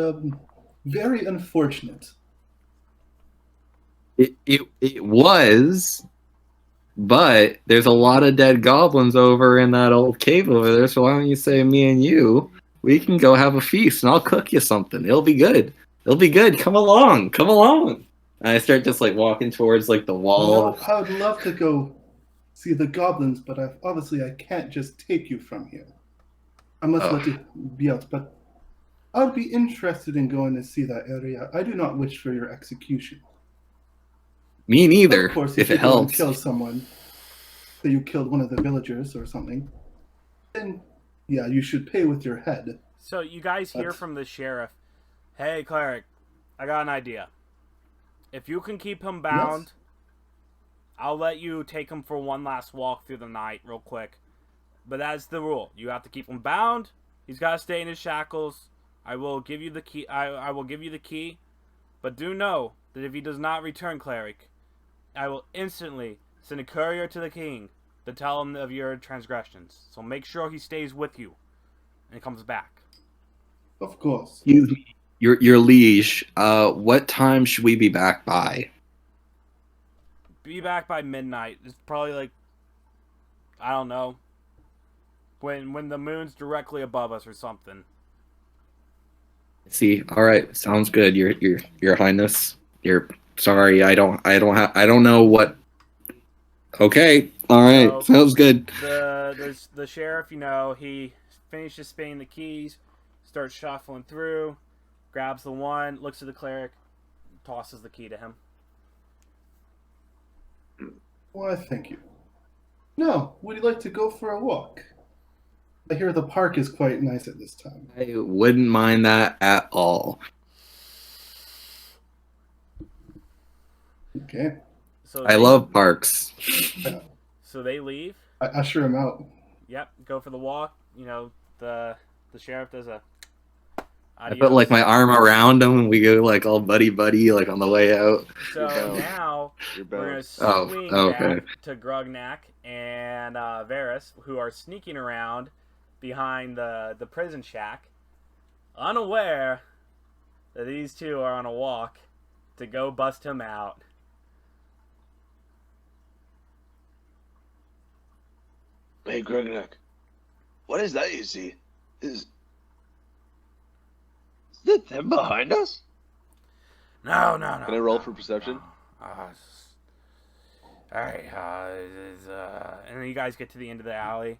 very unfortunate. It was, but there's a lot of dead goblins over in that old cave over there, so why don't you say me and you, we can go have a feast, and I'll cook you something. It'll be good. It'll be good. Come along. Come along. And I start just, walking towards, the wall. No, I would love to go see the goblins, but obviously I can't just take you from here. I must let you be out, but I would be interested in going to see that area. I do not wish for your execution. Me neither, Of course, if you it go and helps. kill someone, say you killed one of the villagers or something, then yeah, you should pay with your head. So you guys hear from the sheriff, "Hey, cleric, I got an idea. If you can keep him bound, Yes. I'll let you take him for one last walk through the night real quick. But that's the rule. You have to keep him bound. He's got to stay in his shackles. I will give you the key. I will give you the key, but do know that if he does not return, cleric, I will instantly send a courier to the king to tell him of your transgressions. So make sure he stays with you and comes back. Of course. Your liege. What time should we be back by? Be back by midnight. It's probably like, I don't know, when the moon's directly above us or something. See, all right, sounds good. Your Highness. Sorry, I don't know what. Okay, all right, So, sounds good. The sheriff, he finishes spinning the keys, starts shuffling through, grabs the one, looks at the cleric, tosses the key to him. Why, thank you. No, would you like to go for a walk? I hear the park is quite nice at this time. I wouldn't mind that at all. Okay. So I love parks. So they leave. I usher him out. Yep, go for the walk. The sheriff does a. I put like my arm around him and we go like all buddy like on the way out. So now we're gonna swing back to Grognak and Varys, who are sneaking around behind the prison shack, unaware that these two are on a walk to go bust him out. Hey, Grognak, what is that you see? Is that them behind us? No. Can I roll for perception? Alright, and then you guys get to the end of the alley.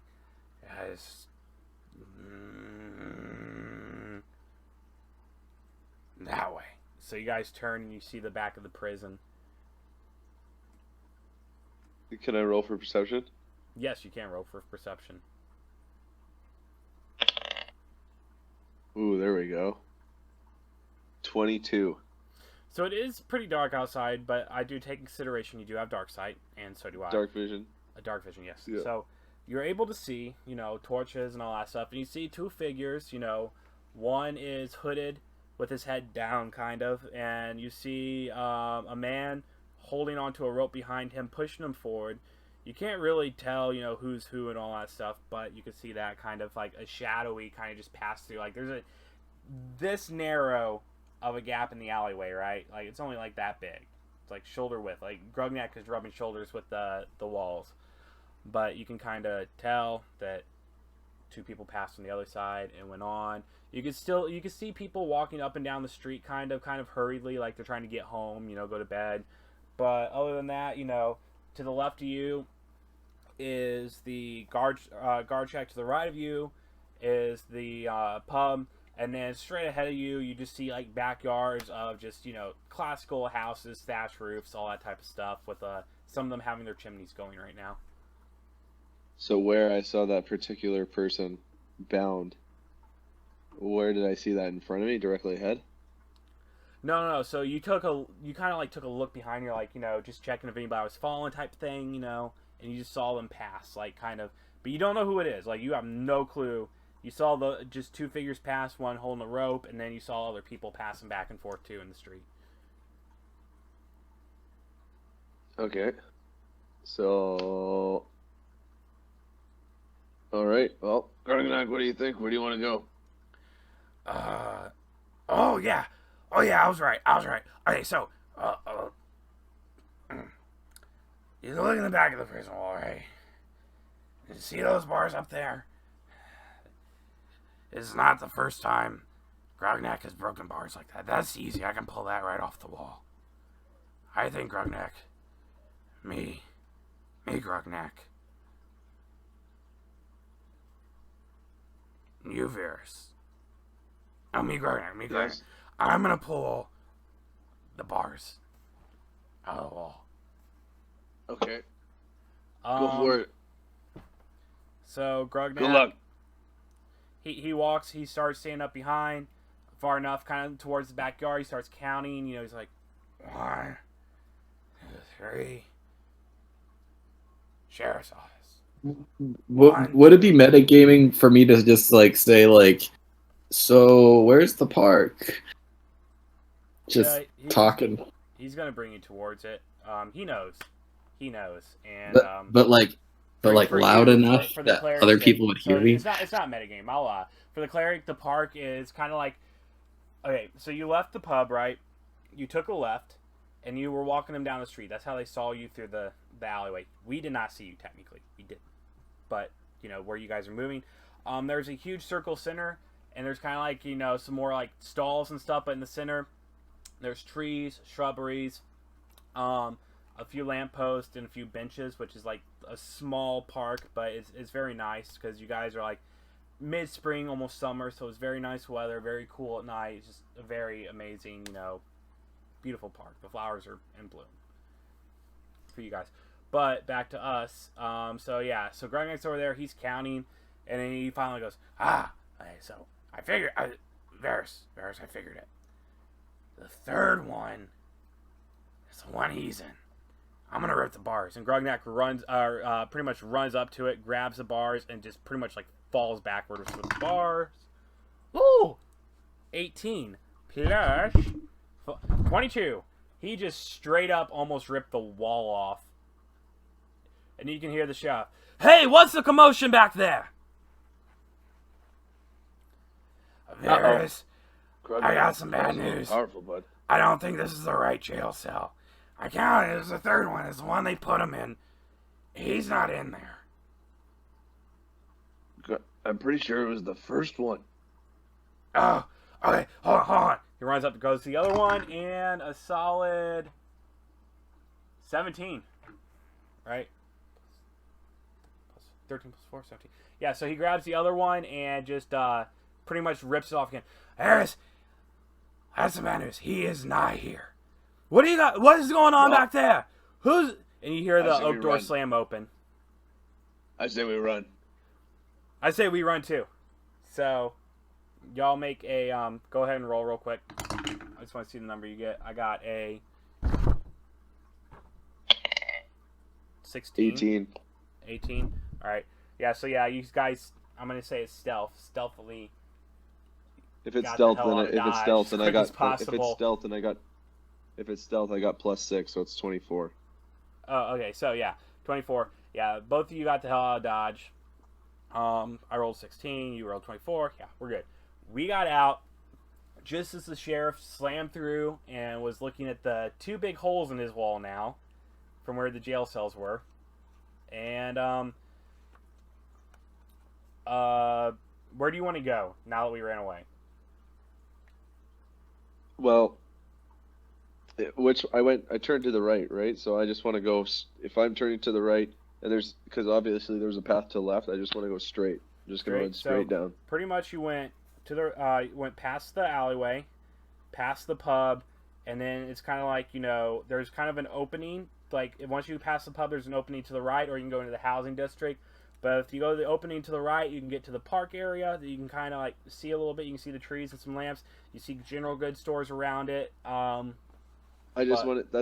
That way. So you guys turn and you see the back of the prison. Can I roll for perception? Yes, you can roll for perception. Ooh, there we go. 22. So it is pretty dark outside, but I do take consideration you do have dark sight, and so do I. Dark vision. A dark vision, yes. Yeah. So you're able to see, torches and all that stuff, and you see two figures. One is hooded with his head down, kind of, and you see a man holding onto a rope behind him, pushing him forward. You can't really tell, who's who and all that stuff, but you can see that kind of like a shadowy kind of just pass through. Like there's this narrow of a gap in the alleyway, right? Like it's only like that big. It's like shoulder width. Like Grognak is rubbing shoulders with the walls, but you can kind of tell that two people passed on the other side and went on. You can see people walking up and down the street, kind of hurriedly, like they're trying to get home, go to bed. But other than that, to the left of you is the guard shack. To the right of you is the pub, and then straight ahead of you, you just see like backyards of just classical houses, thatch roofs, all that type of stuff. With some of them having their chimneys going right now. So where I saw that particular person bound, where did I see that? In front of me, directly ahead? No. So you kind of took a look behind you, like just checking if anybody was following, type thing, and you just saw them pass, like kind of, but you don't know who it is. Like you have no clue. You saw just two figures pass, one holding a rope, and then you saw other people passing back and forth too in the street. Okay. So, all right. Well, Grognak, what do you think? Where do you want to go? Oh yeah, I was right. Okay, so, you look in the back of the prison wall, right? You see those bars up there? It's not the first time Grognak has broken bars like that. That's easy. I can pull that right off the wall. I think Grognak, me Grognak, you Varys. Oh, me Grognak. Yes. I'm gonna pull the bars out of the wall. Okay. Go for it. So Grognak, Good luck. He walks. He starts standing up behind, far enough, kind of towards the backyard. He starts counting. He's like, 1, 2, 3. Sheriff's office. Would it be metagaming for me to just like say like, So where's the park? Just Yeah, talking. He's gonna bring you towards it. He knows, and But like for loud you, enough for the that cleric's other sake. people would hear So me. it's not metagame. I'll for the cleric, the park is kind of like, okay, so you left the pub, right? You took a left, and you were walking them down the street. That's how they saw you through the alleyway. We did not see you technically. We did, but where you guys are moving, there's a huge circle center, and there's kind of like some more like stalls and stuff. But in the center, there's trees, shrubberies, a few lampposts, and a few benches, which is like a small park, but it's very nice because you guys are like mid-spring, almost summer, so it's very nice weather, very cool at night. It's just a very amazing, beautiful park. The flowers are in bloom for you guys. But back to us. So Greg over there, he's counting, and then he finally goes, okay, so I figured, Varys, I figured it. The third one is the one he's in. I'm gonna rip the bars, and Grognak pretty much runs up to it, grabs the bars, and just pretty much like falls backwards with the bars. Ooh, 18 plus 22. He just straight up almost ripped the wall off, and you can hear the shout, "Hey, what's the commotion back there?" Varys, I got some bad news. Powerful, bud. I don't think this is the right jail cell. I counted. It was the third one. It's the one they put him in. He's not in there. I'm pretty sure it was the first one. Oh, okay. Hold on. He runs up, goes to the other one, and a solid 17. Right? 13 plus 4, 17. Yeah, so he grabs the other one and just pretty much rips it off again. Harris, that's the bad news. He is not here. What do you got? What is going on back there? Who's... And you hear the oak door slam open. I say we run. I say we run too. So, y'all make a, go ahead and roll real quick. I just want to see the number you get. I got a 16. 18. Alright. Yeah, so yeah, you guys, I'm going to say it's stealthily. If it's stealth, then I got +6, so it's 24. Oh, okay. So yeah, 24. Yeah, both of you got the hell out of Dodge. I rolled 16. You rolled 24. Yeah, we're good. We got out just as the sheriff slammed through and was looking at the two big holes in his wall now, from where the jail cells were, and where do you want to go now that we ran away? Well, I turned to the right? So I just want to go, if I'm turning to the right, and because obviously there's a path to the left, I just want to go straight. I'm just going to run straight down. Pretty much you went to the, went past the alleyway, past the pub, and then it's kind of like, there's kind of an opening, like once you pass the pub, there's an opening to the right, or you can go into the housing district. But if you go to the opening to the right, you can get to the park area that you can kind of like see a little bit. You can see the trees and some lamps. You see general goods stores around it. That's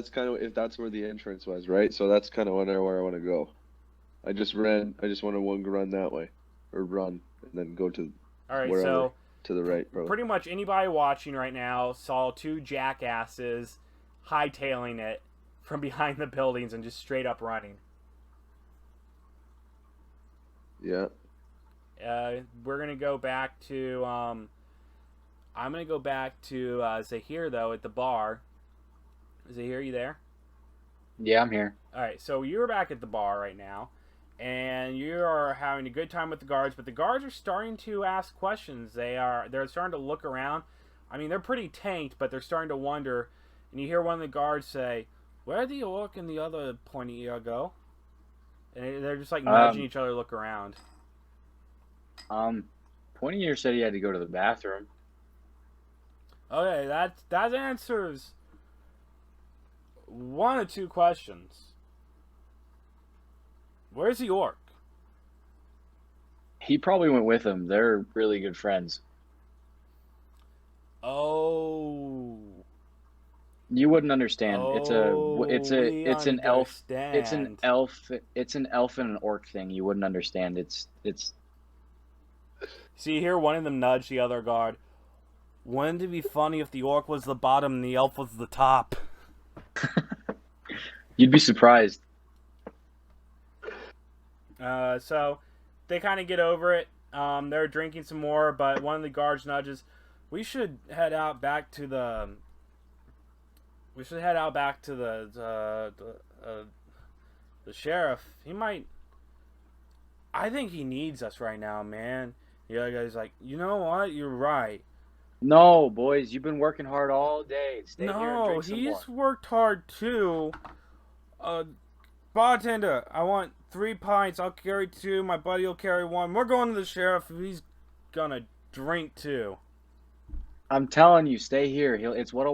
kind of, if that's where the entrance was, right? So that's kind of where I want to go. I just want to run that way, or run and then go to wherever, to the right. Probably. Pretty much anybody watching right now saw two jackasses hightailing it from behind the buildings and just straight up running. Yeah. We're gonna go back to. I'm gonna go back to Zahir though at the bar. Zahir, you there? Yeah, I'm here. All right, so you're back at the bar right now, and you are having a good time with the guards. But the guards are starting to ask questions. They're starting to look around. I mean, they're pretty tanked, but they're starting to wonder. And you hear one of the guards say, "Where'd the orc and the other pointy ear go?" And they're just like nudging each other to look around. Pointy Ear said he had to go to the bathroom. Okay, that answers one of two questions. Where's the orc? He probably went with him. They're really good friends. Oh. You wouldn't understand. It's an elf. It's an elf and an orc thing. You wouldn't understand. It's See here, one of them nudged the other guard. Wouldn't it be funny if the orc was the bottom and the elf was the top? You'd be surprised. So they kind of get over it. They're drinking some more, but one of the guards nudges. We should head out back to the. We should head out back to the sheriff. He might. I think he needs us right now, man. The other guy's like, you know what? You're right. No, boys, you've been working hard all day. Stay here and No, drink some more. he's worked hard too. Bartender, I want 3 pints. I'll carry 2. My buddy will carry 1. We're going to the sheriff. He's gonna drink too. I'm telling you, stay here. It's what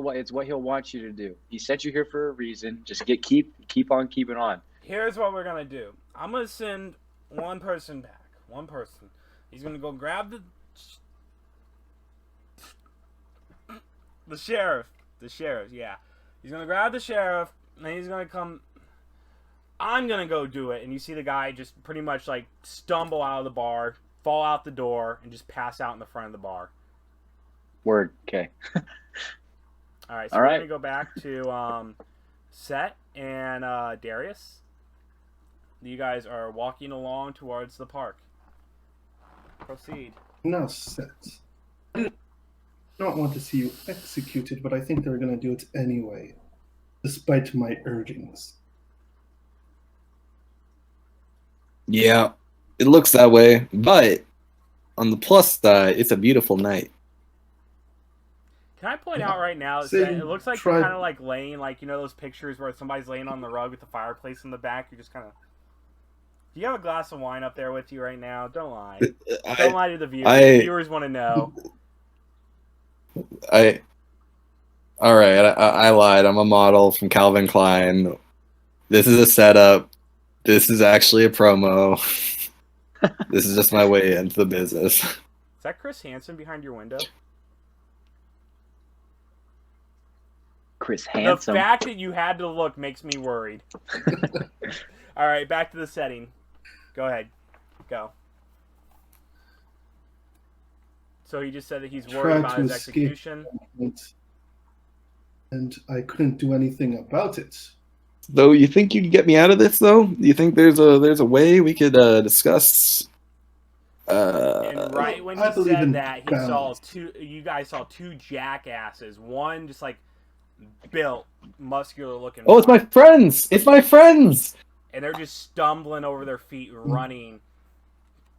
he'll want you to do. He sent you here for a reason. Just keep on keeping on. Here's what we're gonna do. I'm gonna send one person back. One person. He's gonna go grab the sheriff. The sheriff, yeah. He's gonna grab the sheriff, and he's gonna come. I'm gonna go do it, and you see the guy just pretty much like stumble out of the bar, fall out the door, and just pass out in the front of the bar. Word. Okay. All right, so we're gonna go back to Set and Darius. You guys are walking along towards the park. Proceed. Now, Set. I don't want to see you executed, but I think they're going to do it anyway, despite my urgings. Yeah, it looks that way, but on the plus side, it's a beautiful night. Can I point out right now that it looks like you're kind of like laying, like, you know those pictures where somebody's laying on the rug with the fireplace in the back? You're just kind of... Do you have a glass of wine up there with you right now? Don't lie. Don't lie to the viewers. The viewers want to know. I lied. I'm a model from Calvin Klein. This is a setup. This is actually a promo. This is just my way into the business. Is that Chris Hansen behind your window? Chris Hansen. The fact that you had to look makes me worried. All right, back to the setting. Go ahead. Go. So he just said that he's worried about his execution. And I couldn't do anything about it. Though, you think you could get me out of this, though? Do you think there's a way we could discuss? And right when he said that, he saw you guys saw 2 jackasses. One just like built, muscular looking. Oh, it's my friends! It's my friends! And they're just stumbling over their feet, running.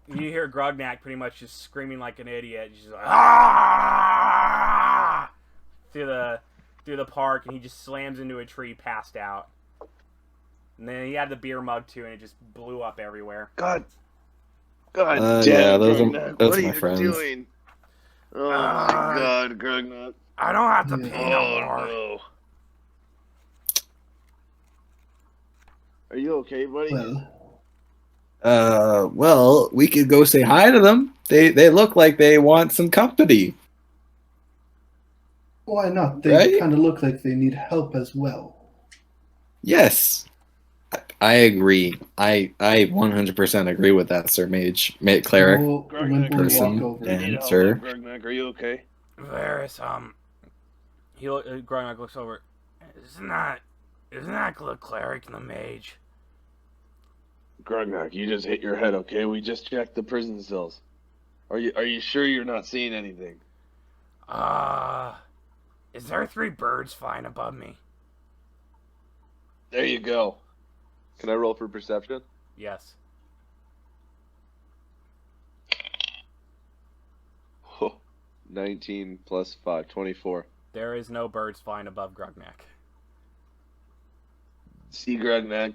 You hear Grognak pretty much just screaming like an idiot. He's just like, ah! through the park, and he just slams into a tree, passed out. And then he had the beer mug too, and it just blew up everywhere. God damn, yeah, those Grognak, are what my are you friends. doing? Oh my God, Grognak. I don't have to pee no more. No. Are you okay, buddy? Well, we could go say hi to them. They look like they want some company. Why not? They kind of look like they need help as well. Yes. I agree. I 100% agree with that, Sir Mage, Cleric, person, and Sir. Grognak, are you okay? Varys, Grognak looks over. Isn't that the Cleric and the Mage? Grognak, you just hit your head, okay? We just checked the prison cells. Are you sure you're not seeing anything? Is there 3 birds flying above me? There you go. Can I roll for perception? Yes. Oh, 19 plus 5, 24. There is no birds flying above Grognak. See, Grognak,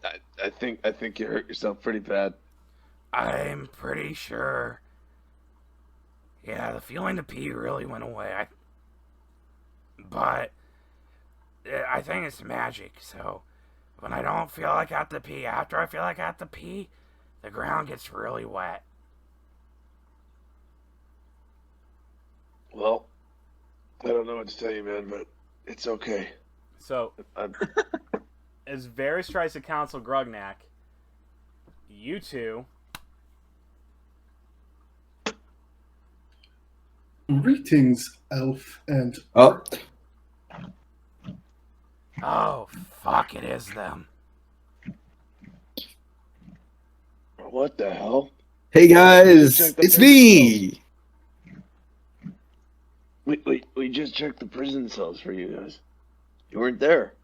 I think you hurt yourself pretty bad. I'm pretty sure. Yeah, the feeling to pee really went away. But I think it's magic, so when I don't feel like I have to pee, after I feel like I have to pee, the ground gets really wet. Well, I don't know what to tell you, man, but it's okay. So, as Varys tries to counsel Grognak, you two Greetings, elf and Oh, Oh, fuck, it is them. What the hell? hey guys, Check the it's prison me. We just checked the prison cells for you guys. You weren't there.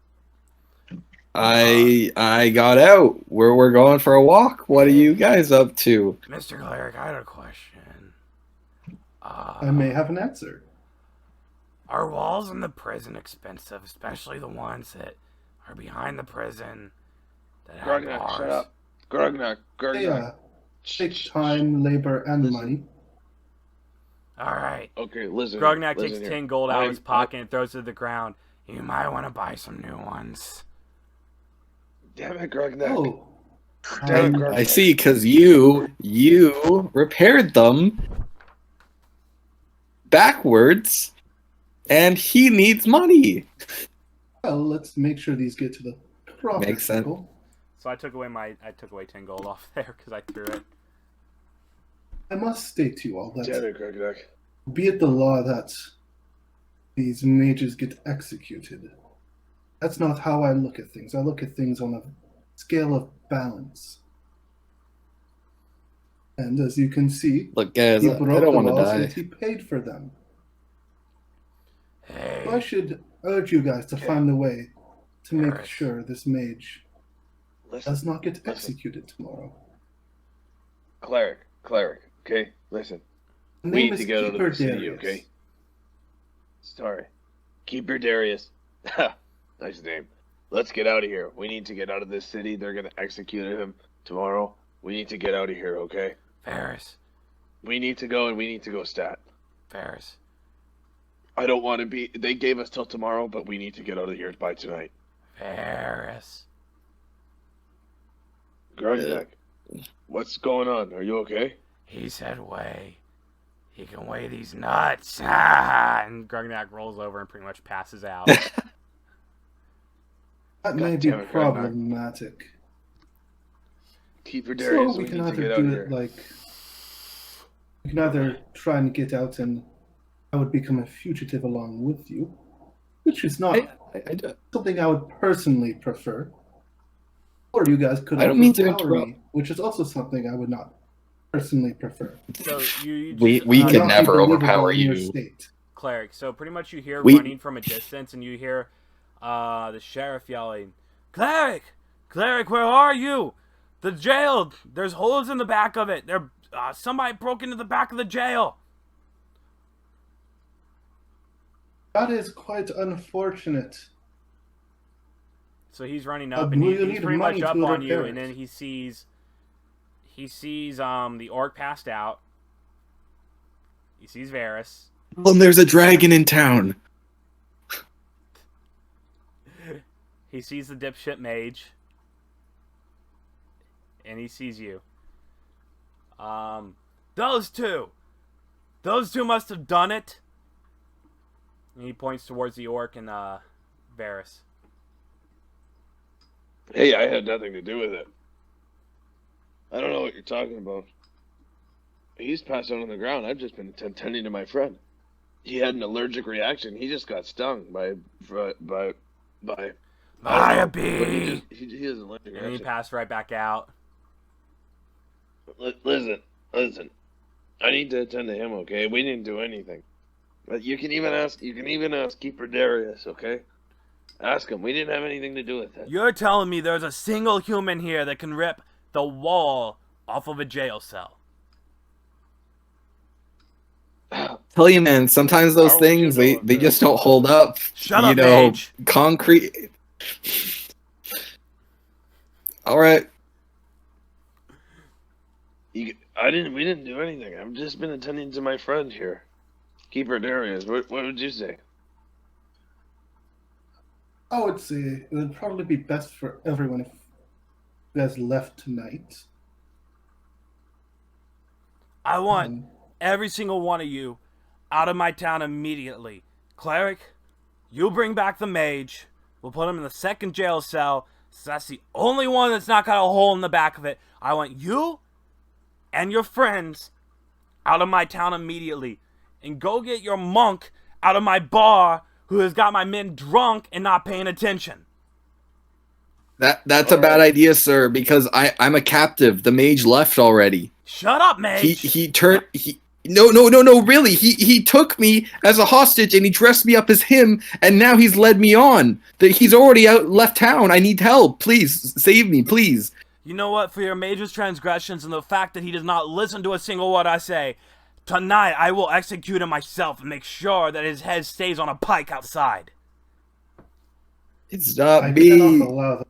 I got out. We're going for a walk. What are you guys up to? Mr. Cleric, I had a question. I may have an answer. Are walls in the prison expensive, especially the ones that are behind the prison that have Grognak, bars? shut up. Grognak. They take time, labor, and Listen. money. All right. Okay, listen. Grognak takes listen 10 here. gold out of I'm- his pocket and throws it to the ground. You might want to buy some new ones. Damn it, Grognak. Oh, Damn it, um, Grognak. I see, because you repaired them backwards, and he needs money. well, let's make sure these get to the proper Makes sense. people. So I took away 10 gold off there because I threw it. I must state to you all that, Damn it, Grognak. be it the law that these mages get executed, that's not how I look at things. I look at things on a scale of balance. And as you can see, Look, guys, he I broke don't the want to laws die. and he paid for them. Hey. So I should urge you guys to find a way to make Garrett. sure this mage Listen, does not get executed tomorrow. cleric, okay? Listen. The We name need is to get out of Keeper the city, Darius. okay? Sorry. Keeper Darius. Nice name. Let's get out of here. We need to get out of this city. They're going to execute him tomorrow. We need to get out of here, okay? Ferris. We need to go, and we need to go stat. Ferris. I don't want to be... They gave us till tomorrow, but we need to get out of here by tonight. Ferris. Grognak, what's going on? Are you okay? He said weigh. He can weigh these nuts. And Grognak rolls over and pretty much passes out. That God may be damn it, Grognak. problematic. Keeper Darius, So we we can need to either get out do of it here. like we can either try and get out and I would become a fugitive along with you, which is not something I would personally prefer. Or you guys could I don't mean to overpower interrupt. me, which is also something I would not personally prefer. So you We just, could Not be never believable overpower in your you. state. Cleric. So pretty much you hear We- running from a distance and you hear the sheriff yelling, Cleric! Cleric, where are you? The jail! There's holes in the back of it. Somebody broke into the back of the jail. That is quite unfortunate. So he's running up and will he's you need pretty money much up to on you, repair and it? then he sees the orc passed out. He sees Varys. Oh, and there's a dragon in town. He sees the dipshit mage. And he sees you. Those two must have done it. And he points towards the orc and Varys. Hey, I had nothing to do with it. I don't know what you're talking about. He's passed out on the ground. I've just been tending to my friend. He had an allergic reaction. He just got stung by By a but bee. he has an allergic And he reaction. passed right back out. Listen. I need to attend to him, okay? We didn't do anything. But you can even ask Keeper Darius, okay? Ask him. We didn't have anything to do with it. You're telling me there's a single human here that can rip the wall off of a jail cell. Tell you, man, sometimes those How would you things know they about they that? just don't hold up. Shut you up, know, mage. concrete. All right. We didn't do anything. I've just been attending to my friend here. Keeper Darius. What would you say? I would say it would probably be best for everyone if you guys left tonight. I want Um, every single one of you out of my town immediately. Cleric, you bring back the mage. We'll put him in the second jail cell. So that's the only one that's not got a hole in the back of it. I want you and your friends out of my town immediately. and go get your monk out of my bar who has got my men drunk and not paying attention. That's a bad idea, sir, because I'm a captive. The mage left already. Shut up, mage. No, really. He took me as a hostage and he dressed me up as him, and now he's led me on. He's already left town. I need help. Please save me, please. You know what? For your mage's transgressions and the fact that he does not listen to a single word I say, tonight I will execute him myself and make sure that his head stays on a pike outside. It's not I me. cannot allow that.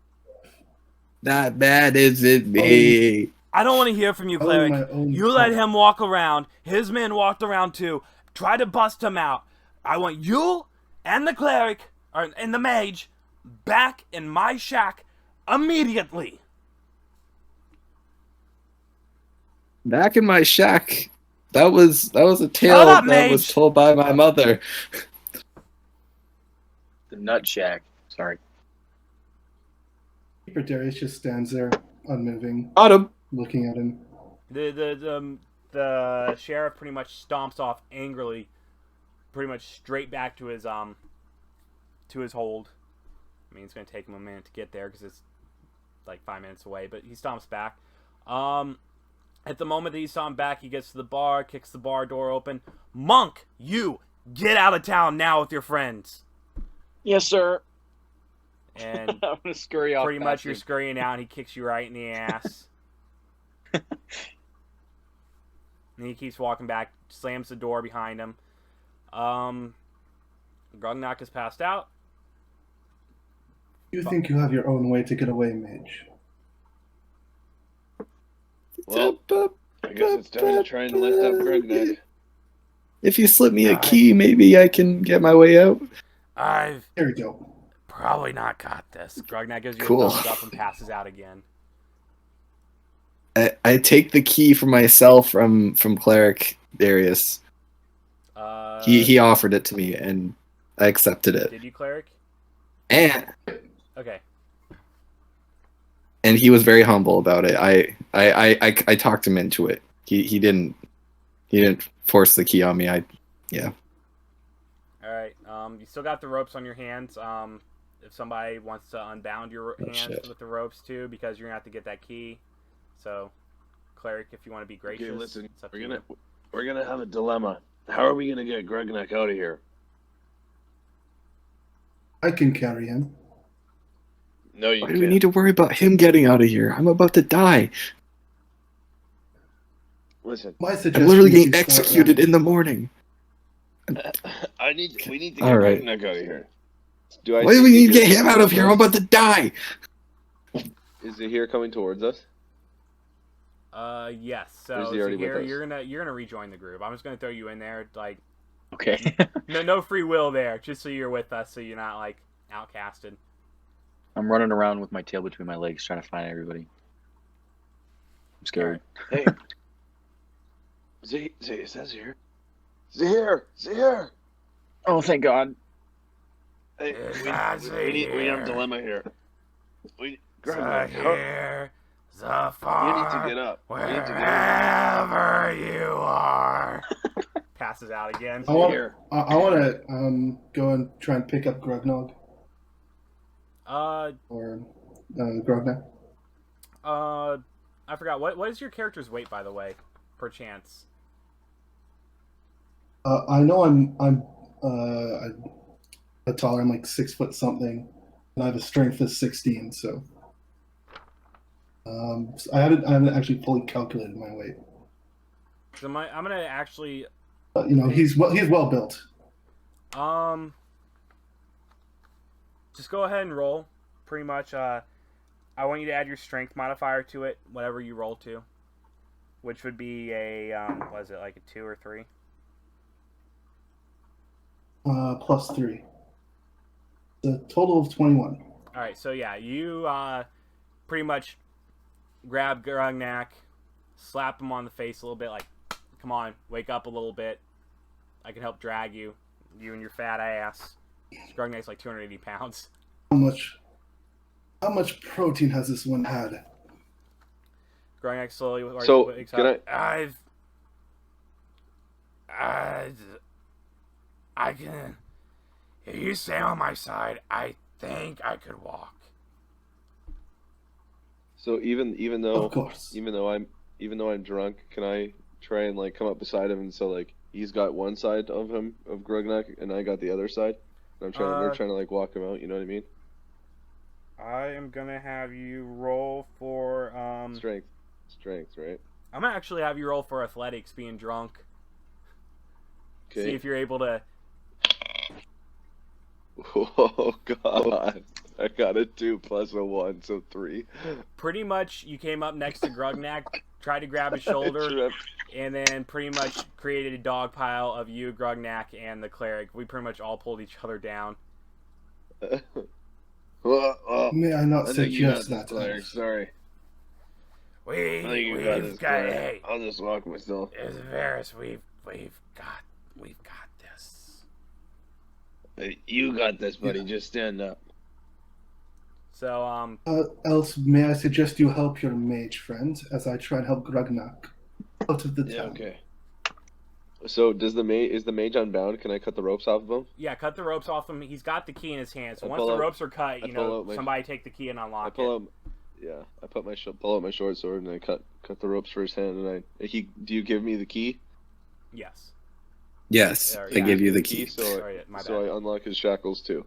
That bad is it me. I don't want to hear from you, cleric. You let him walk around. His men walked around too. Try to bust him out. I want you and the cleric, and the mage, back in my shack immediately. Back in my shack. That was a tale that was told by my mother. The nut shack. Sorry. Keeper Darius just stands there, unmoving, Got him. looking at him. The sheriff pretty much stomps off angrily, pretty much straight back to his hold. I mean, it's gonna take him a minute to get there because it's like 5 minutes away, but he stomps back. At the moment that he stomps back, he gets to the bar, kicks the bar door open. Monk, you get out of town now with your friends. Yes, sir. And I'm gonna scurry off. pretty much you're scurrying out, and he kicks you right in the ass. And he keeps walking back, slams the door behind him. Grognak is passed out. You think you have your own way to get away, mage? Well, I guess it's time to try and lift up Grognak. If you slip me a key, maybe I can get my way out. I've Here we go. probably not got this. Grognak gives you Cool. a thumbs up and passes out again. I take the key for myself from cleric Darius. He offered it to me and I accepted it. Did you, cleric? And Okay. he was very humble about it. I talked him into it. He didn't force the key on me. All right. You still got the ropes on your hands. If somebody wants to unbound your hands with the ropes too, because you're gonna have to get that key. So, cleric, if you want to be gracious, Okay, listen, it's up to you. we're gonna have a dilemma. How are we gonna get Grognak out of here? I can carry him. No, you Why do can't. we need to worry about him getting out of here? I'm about to die. Listen, My I'm suggestion literally is getting you start executed running. in the morning. we need to get All right. Grognak out of here. Why do we need to get him out of here? I'm about to die. Is he here coming towards us? Yes. Or So is he already with Zahir, us? you're gonna rejoin the group. I'm just gonna throw you in there, like Okay. no free will there, just so you're with us, so you're not like outcasted. I'm running around with my tail between my legs trying to find everybody. I'm scared. Hey, is that Zahir? Zahir! Oh, thank God. Hey, Is we that have a dilemma here. Grognak, Zahir, you need to get up. You need to get up. wherever you are. Passes out again. I want Here. to go and try and pick up Grognog Uh, or Grognak. I forgot what is your character's weight, by the way, perchance. I know I'm a taller. I'm like 6 foot something, and I have a strength of 16. So, I haven't actually fully calculated my weight. So I'm gonna actually But he's well built. just go ahead and roll. Pretty much, I want you to add your strength modifier to it, whatever you roll to, which would be a what is it, like a 2 or 3? +3. The total of 21. All right, so yeah, you pretty much grab Grognak, slap him on the face a little bit, like, come on, wake up a little bit. I can help drag you, you and your fat ass. Grognak's like 280 pounds. How much protein has this one had? Grognak slowly So, wakes can up. I can. If you stay on my side, I think I could walk. So even though Of course. even though I'm drunk, can I try and like come up beside him and so like he's got one side of him of Grognak and I got the other side? And we're trying to like walk him out, you know what I mean? I am gonna have you roll for Strength, right? I'm gonna actually have you roll for athletics, being drunk. Okay. See if you're able to. Oh god. I got a 2 plus a 1, so 3. Pretty much, you came up next to Grognak, tried to grab his shoulder, and then pretty much created a dog pile of you, Grognak, and the cleric. We pretty much all pulled each other down. May I not suggest that? Cleric, sorry. We've got. Hey, I'll just walk myself. Varys, we've got this. You got this, buddy. Just stand up. So Else, may I suggest you help your mage friend as I try and help Grognak out of the town? Yeah, okay. So is the mage unbound? Can I cut the ropes off of him? yeah, cut the ropes off him. He's got the key in his hand. So I once pull the out- ropes are cut, I you pull know, out my- somebody take the key and I unlock it. pull out, I pull out my short sword and I cut the ropes for his hand and do you give me the key? Yes. Yes, There, I yeah. give you the key. So Sorry, my so bad. I unlock his shackles too.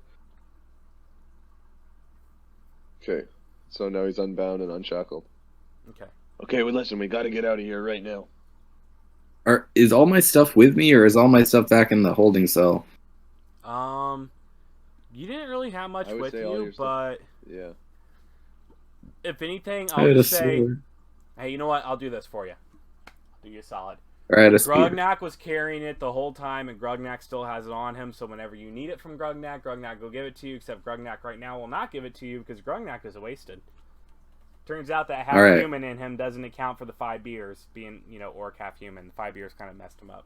Okay, so now he's unbound and unshackled. Okay. Okay, well listen, we got to get out of here right now. Is all my stuff with me, or is all my stuff back in the holding cell? You didn't really have much I would with say all you, your stuff. but Yeah. if anything, I I'll had a just say, sword. hey, you know what? I'll do this for you. Do you a solid. Or I had a spear. Grognak was carrying it the whole time, and Grognak still has it on him, so whenever you need it from Grognak will give it to you, except Grognak right now will not give it to you because Grognak is wasted. Turns out that half Alright. human in him doesn't account for the 5 beers, being, you know, orc half human. The 5 beers kind of messed him up.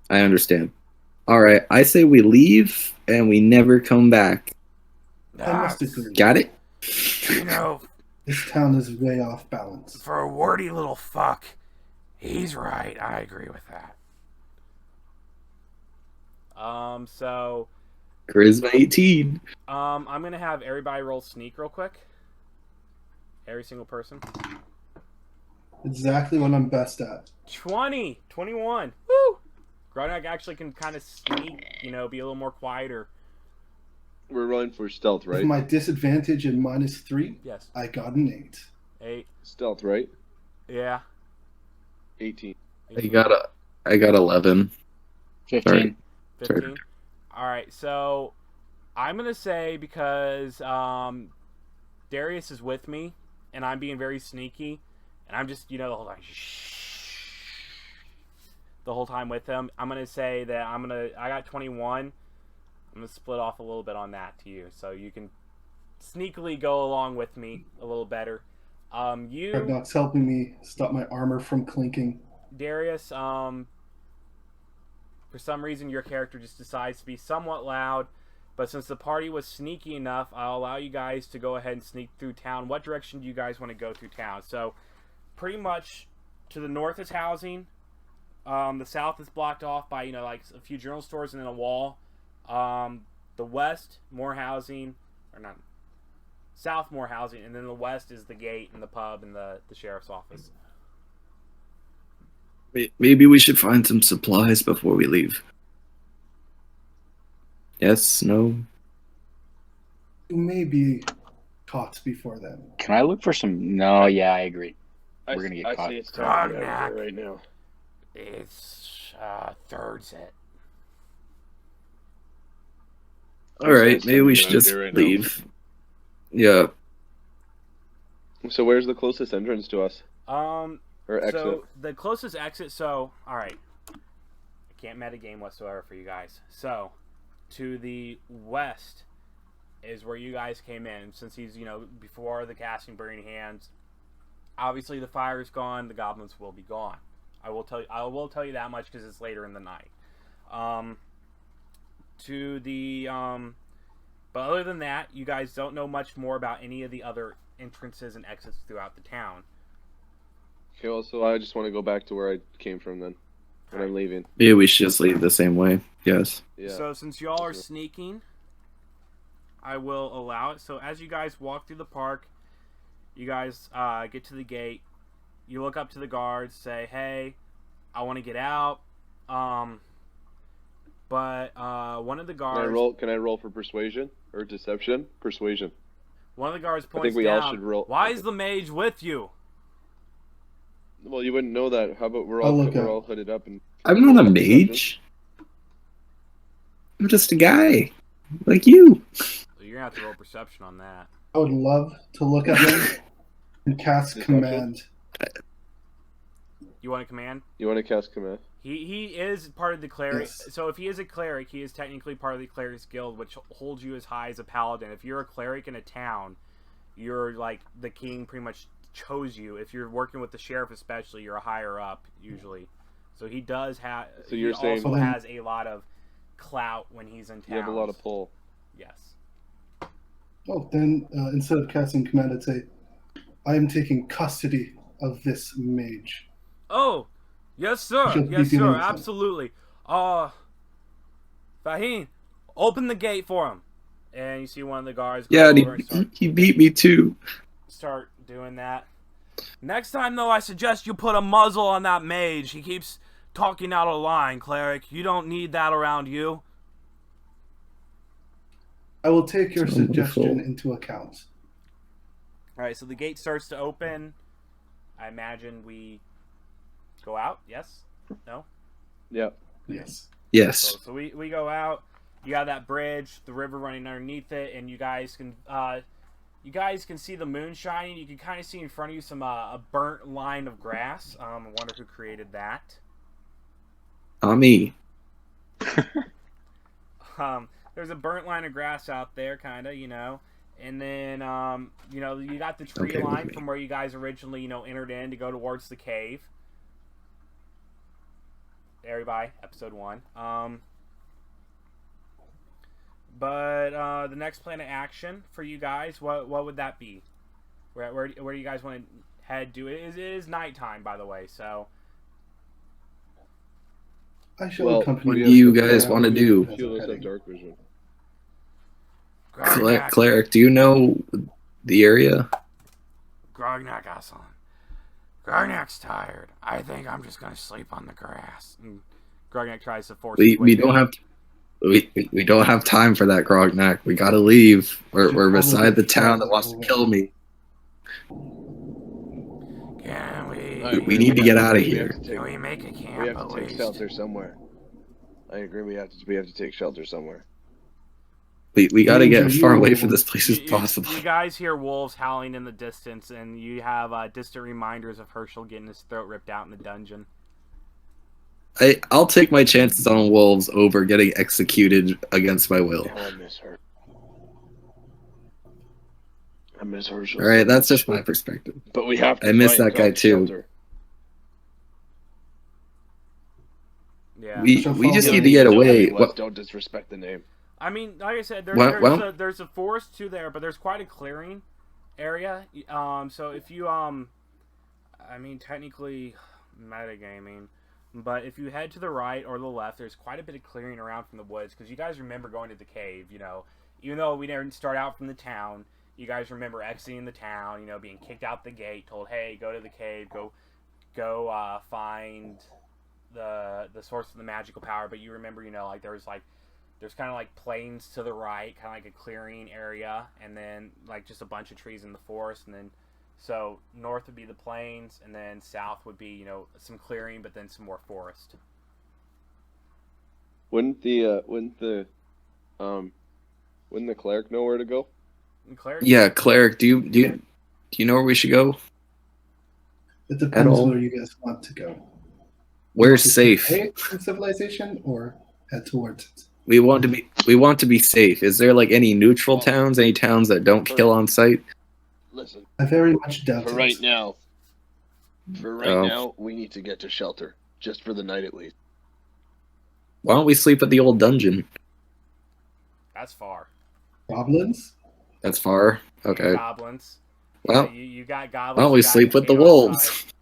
I understand. All right, I say we leave and we never come back. I must agree. Got it? You know, This town is way off balance. for a warty little fuck, he's right. I agree with that. So, Charisma 18. I'm gonna have everybody roll sneak real quick. Every single person. Exactly what I'm best at. 21. Woo! Grognak actually can kind of sneak, you know, be a little more quieter. We're rolling for stealth, With right? my disadvantage in -3, Yes. I got an 8. 8. Stealth, right? Yeah. 18. I got 11. 15. Sorry. 15. All right, so I'm gonna say because Darius is with me, and I'm being very sneaky, and I'm just, you know, the whole time with him. I'm gonna say that I got 21. I'm gonna split off a little bit on that to you, so you can sneakily go along with me a little better. You, Grognak's helping me stop my armor from clinking. Darius, for some reason your character just decides to be somewhat loud, but since the party was sneaky enough, I'll allow you guys to go ahead and sneak through town. What direction do you guys want to go through town? So, pretty much to the north is housing. The south is blocked off by, you know, like a few general stores and then a wall. The west, more housing, or not, south, more housing, and then the west is the gate and the pub and the sheriff's office. Maybe we should find some supplies before we leave. Yes? No? You may be caught before then. Can I look for some? No, yeah, I agree. I We're gonna get I caught. say it's time to get out of Grognak. here right now. It's thirds it. All right, it's maybe time we to should get out of just here right now. leave. Yeah. So where's the closest entrance to us? Or exit? So the closest exit. So all right, I can't metagame whatsoever for you guys. So to the west is where you guys came in. Since he's, you know, before the casting burning hands, obviously the fire is gone. The goblins will be gone. I will tell you that much because it's later in the night. To the but other than that, you guys don't know much more about any of the other entrances and exits throughout the town. Okay, well, so I just want to go back to where I came from then. when I'm leaving. Maybe we should just leave the same way. Yes. Yeah. So since y'all are sneaking, I will allow it. So as you guys walk through the park, you guys get to the gate. You look up to the guards, say, "Hey, I want to get out." But one of the guards. Can I roll for persuasion or deception? Persuasion. One of the guards I points think we down. all should roll. Why is the mage with you? Well, you wouldn't know that. How about we're I'll all look up. hooded up and. I'm not a mage. I'm just a guy, like you. You're gonna have to roll perception on that. I would love to look at him and cast Deception? command. You want a command? You want to cast command? He is part of the cleric. Yes. So if he is a cleric, he is technically part of the cleric's guild, which holds you as high as a paladin. If you're a cleric in a town, you're like the king pretty much chose you. If you're working with the sheriff, especially, you're a higher up usually. So he does have. So you're he saying- also has a lot of clout when he's in town. You have a lot of pull. Yes. Oh, then instead of casting command, I'd say, I am taking custody of this mage. Oh, yes, sir. Should be Yes, dealing sir. with him. Absolutely. Fahim, open the gate for him. And you see one of the guards go Yeah, and over and he beat me too. start doing that. Next time, though, I suggest you put a muzzle on that mage. He keeps talking out of line, cleric. You don't need that around you. I will take your Wonderful. suggestion into account. All right, so the gate starts to open. I imagine we go out. Yes? No? Yeah. Yes. Yes. So we go out. You got that bridge, the river running underneath it, and you guys can see the moon shining. You can kind of see in front of you some a burnt line of grass. I wonder who created that. Me. There's a burnt line of grass out there, kind of, and then you got the tree Okay, line with me. from where you guys originally entered in to go towards the cave. Everybody, episode 1. But the next plan of action for you guys, what would that be? Where do you guys want to head to? It is nighttime, by the way, so. I shall Well, accompany what you. do you guys wanna do? as Few I'm of us have heading. dark vision. Cleric, do you know the area? Grognak, Aslan. Grognak's tired. I think I'm just gonna sleep on the grass. And Grognak tries to force. his way We don't down. have we don't have time for that, Grognak. We gotta leave. We're beside the town that wants to kill me. Can we? I agree. We need to get out of We have here. to take- Can we make a camp We have at to take least? shelter somewhere. I agree. We have to take shelter somewhere. We gotta get as far You- away from this place as You possible. guys hear wolves howling in the distance, and you have distant reminders of Herschel getting his throat ripped out in the dungeon. I'll take my chances on wolves over getting executed against my will. Oh, I miss her. I miss Herschel. All right, that's just my perspective. But we have to. I miss find that guy God's too. shelter. Yeah. We just need to get Don't away. anyone, What, Don't disrespect the name. I mean, like I said, there's a forest too there, but there's quite a clearing area. So if you I mean, technically, metagaming, but if you head to the right or the left, there's quite a bit of clearing around from the woods because you guys remember going to the cave. Even though we didn't start out from the town, you guys remember exiting the town. Being kicked out the gate, told, "Hey, go to the cave, go find the source of the magical power." But you remember, there's kind of like plains to the right, kind of like a clearing area, and then like just a bunch of trees in the forest, and then so north would be the plains, and then south would be some clearing, but then some more forest. Wouldn't the cleric know where to go? And Claire, yeah, cleric, do you know where we should go? It depends all. where you guys want to go. Where's To safe? stay in civilization or head towards it. We want to be safe. Is there like any neutral towns, any towns that don't kill on sight? Listen, I very much doubt for it. right now, Oh. now, we need to get to shelter, just for the night at least. Why don't we sleep at the old dungeon? that's far. Goblins? That's far. Okay. Goblins. Well, you got goblins. why don't we you got sleep with the Kano wolves? outside.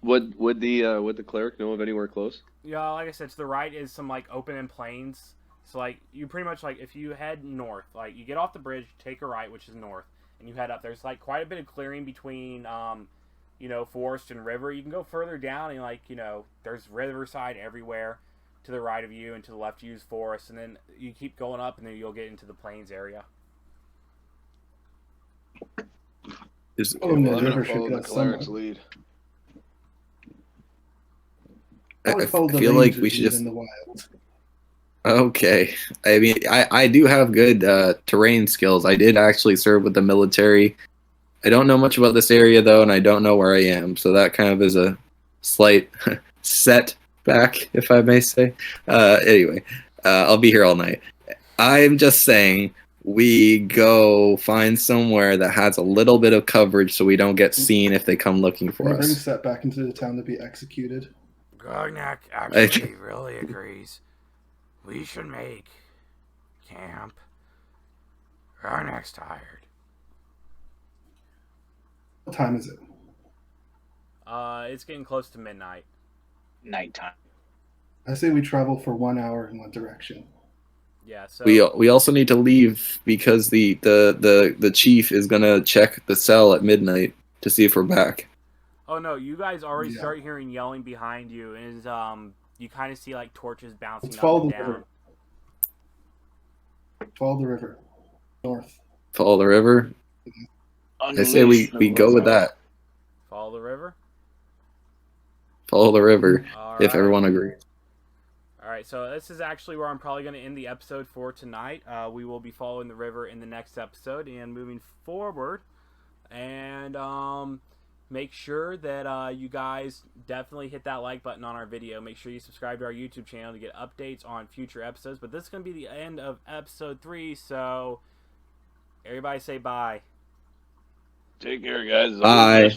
Would the cleric know of anywhere close? Yeah, like I said, to the right is some like open and plains. So like you pretty much like if you head north, like you get off the bridge, take a right, which is north, and you head up. There's like quite a bit of clearing between forest and river. You can go further down and like there's riverside everywhere. To the right of you and to the left you use forest, and then you keep going up, and then you'll get into the plains area. I'm gonna follow the cleric's lead. I feel like we should just. In the wild. Okay, I mean, I do have good terrain skills. I did actually serve with the military. I don't know much about this area though, and I don't know where I am, so that kind of is a slight setback, if I may say. Anyway, I'll be here all night. I'm just saying we go find somewhere that has a little bit of coverage so we don't get seen if they come looking for us. Bring Set back into the town to be executed. Grognak actually really agrees. We should make camp. Grognak's tired. What time is it? It's getting close to midnight. Nighttime. I say we travel for 1 hour in one direction. Yeah, so we also need to leave because the chief is gonna check the cell at midnight to see if we're back. Oh no, you guys already start hearing yelling behind you, and you kind of see like torches bouncing Let's up follow and the down. river. Follow the river. North. Follow the river. I say we go with that. Follow the river? Follow the river, All if right. everyone agrees. Alright, so this is actually where I'm probably going to end the episode for tonight. We will be following the river in the next episode and moving forward. And make sure that you guys definitely hit that like button on our video. Make sure you subscribe to our YouTube channel to get updates on future episodes. But this is going to be the end of episode 3, so everybody say bye. Take care, guys. Bye.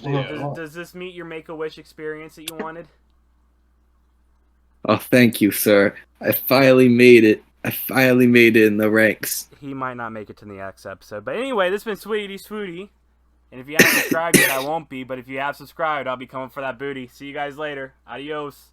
Does this meet your Make-A-Wish experience that you wanted? Oh, thank you, sir. I finally made it. I finally made it in the ranks. He might not make it to the next episode. But anyway, this has been Sweetie Swooty. And if you haven't subscribed yet, I won't be. But if you have subscribed, I'll be coming for that booty. See you guys later. Adios.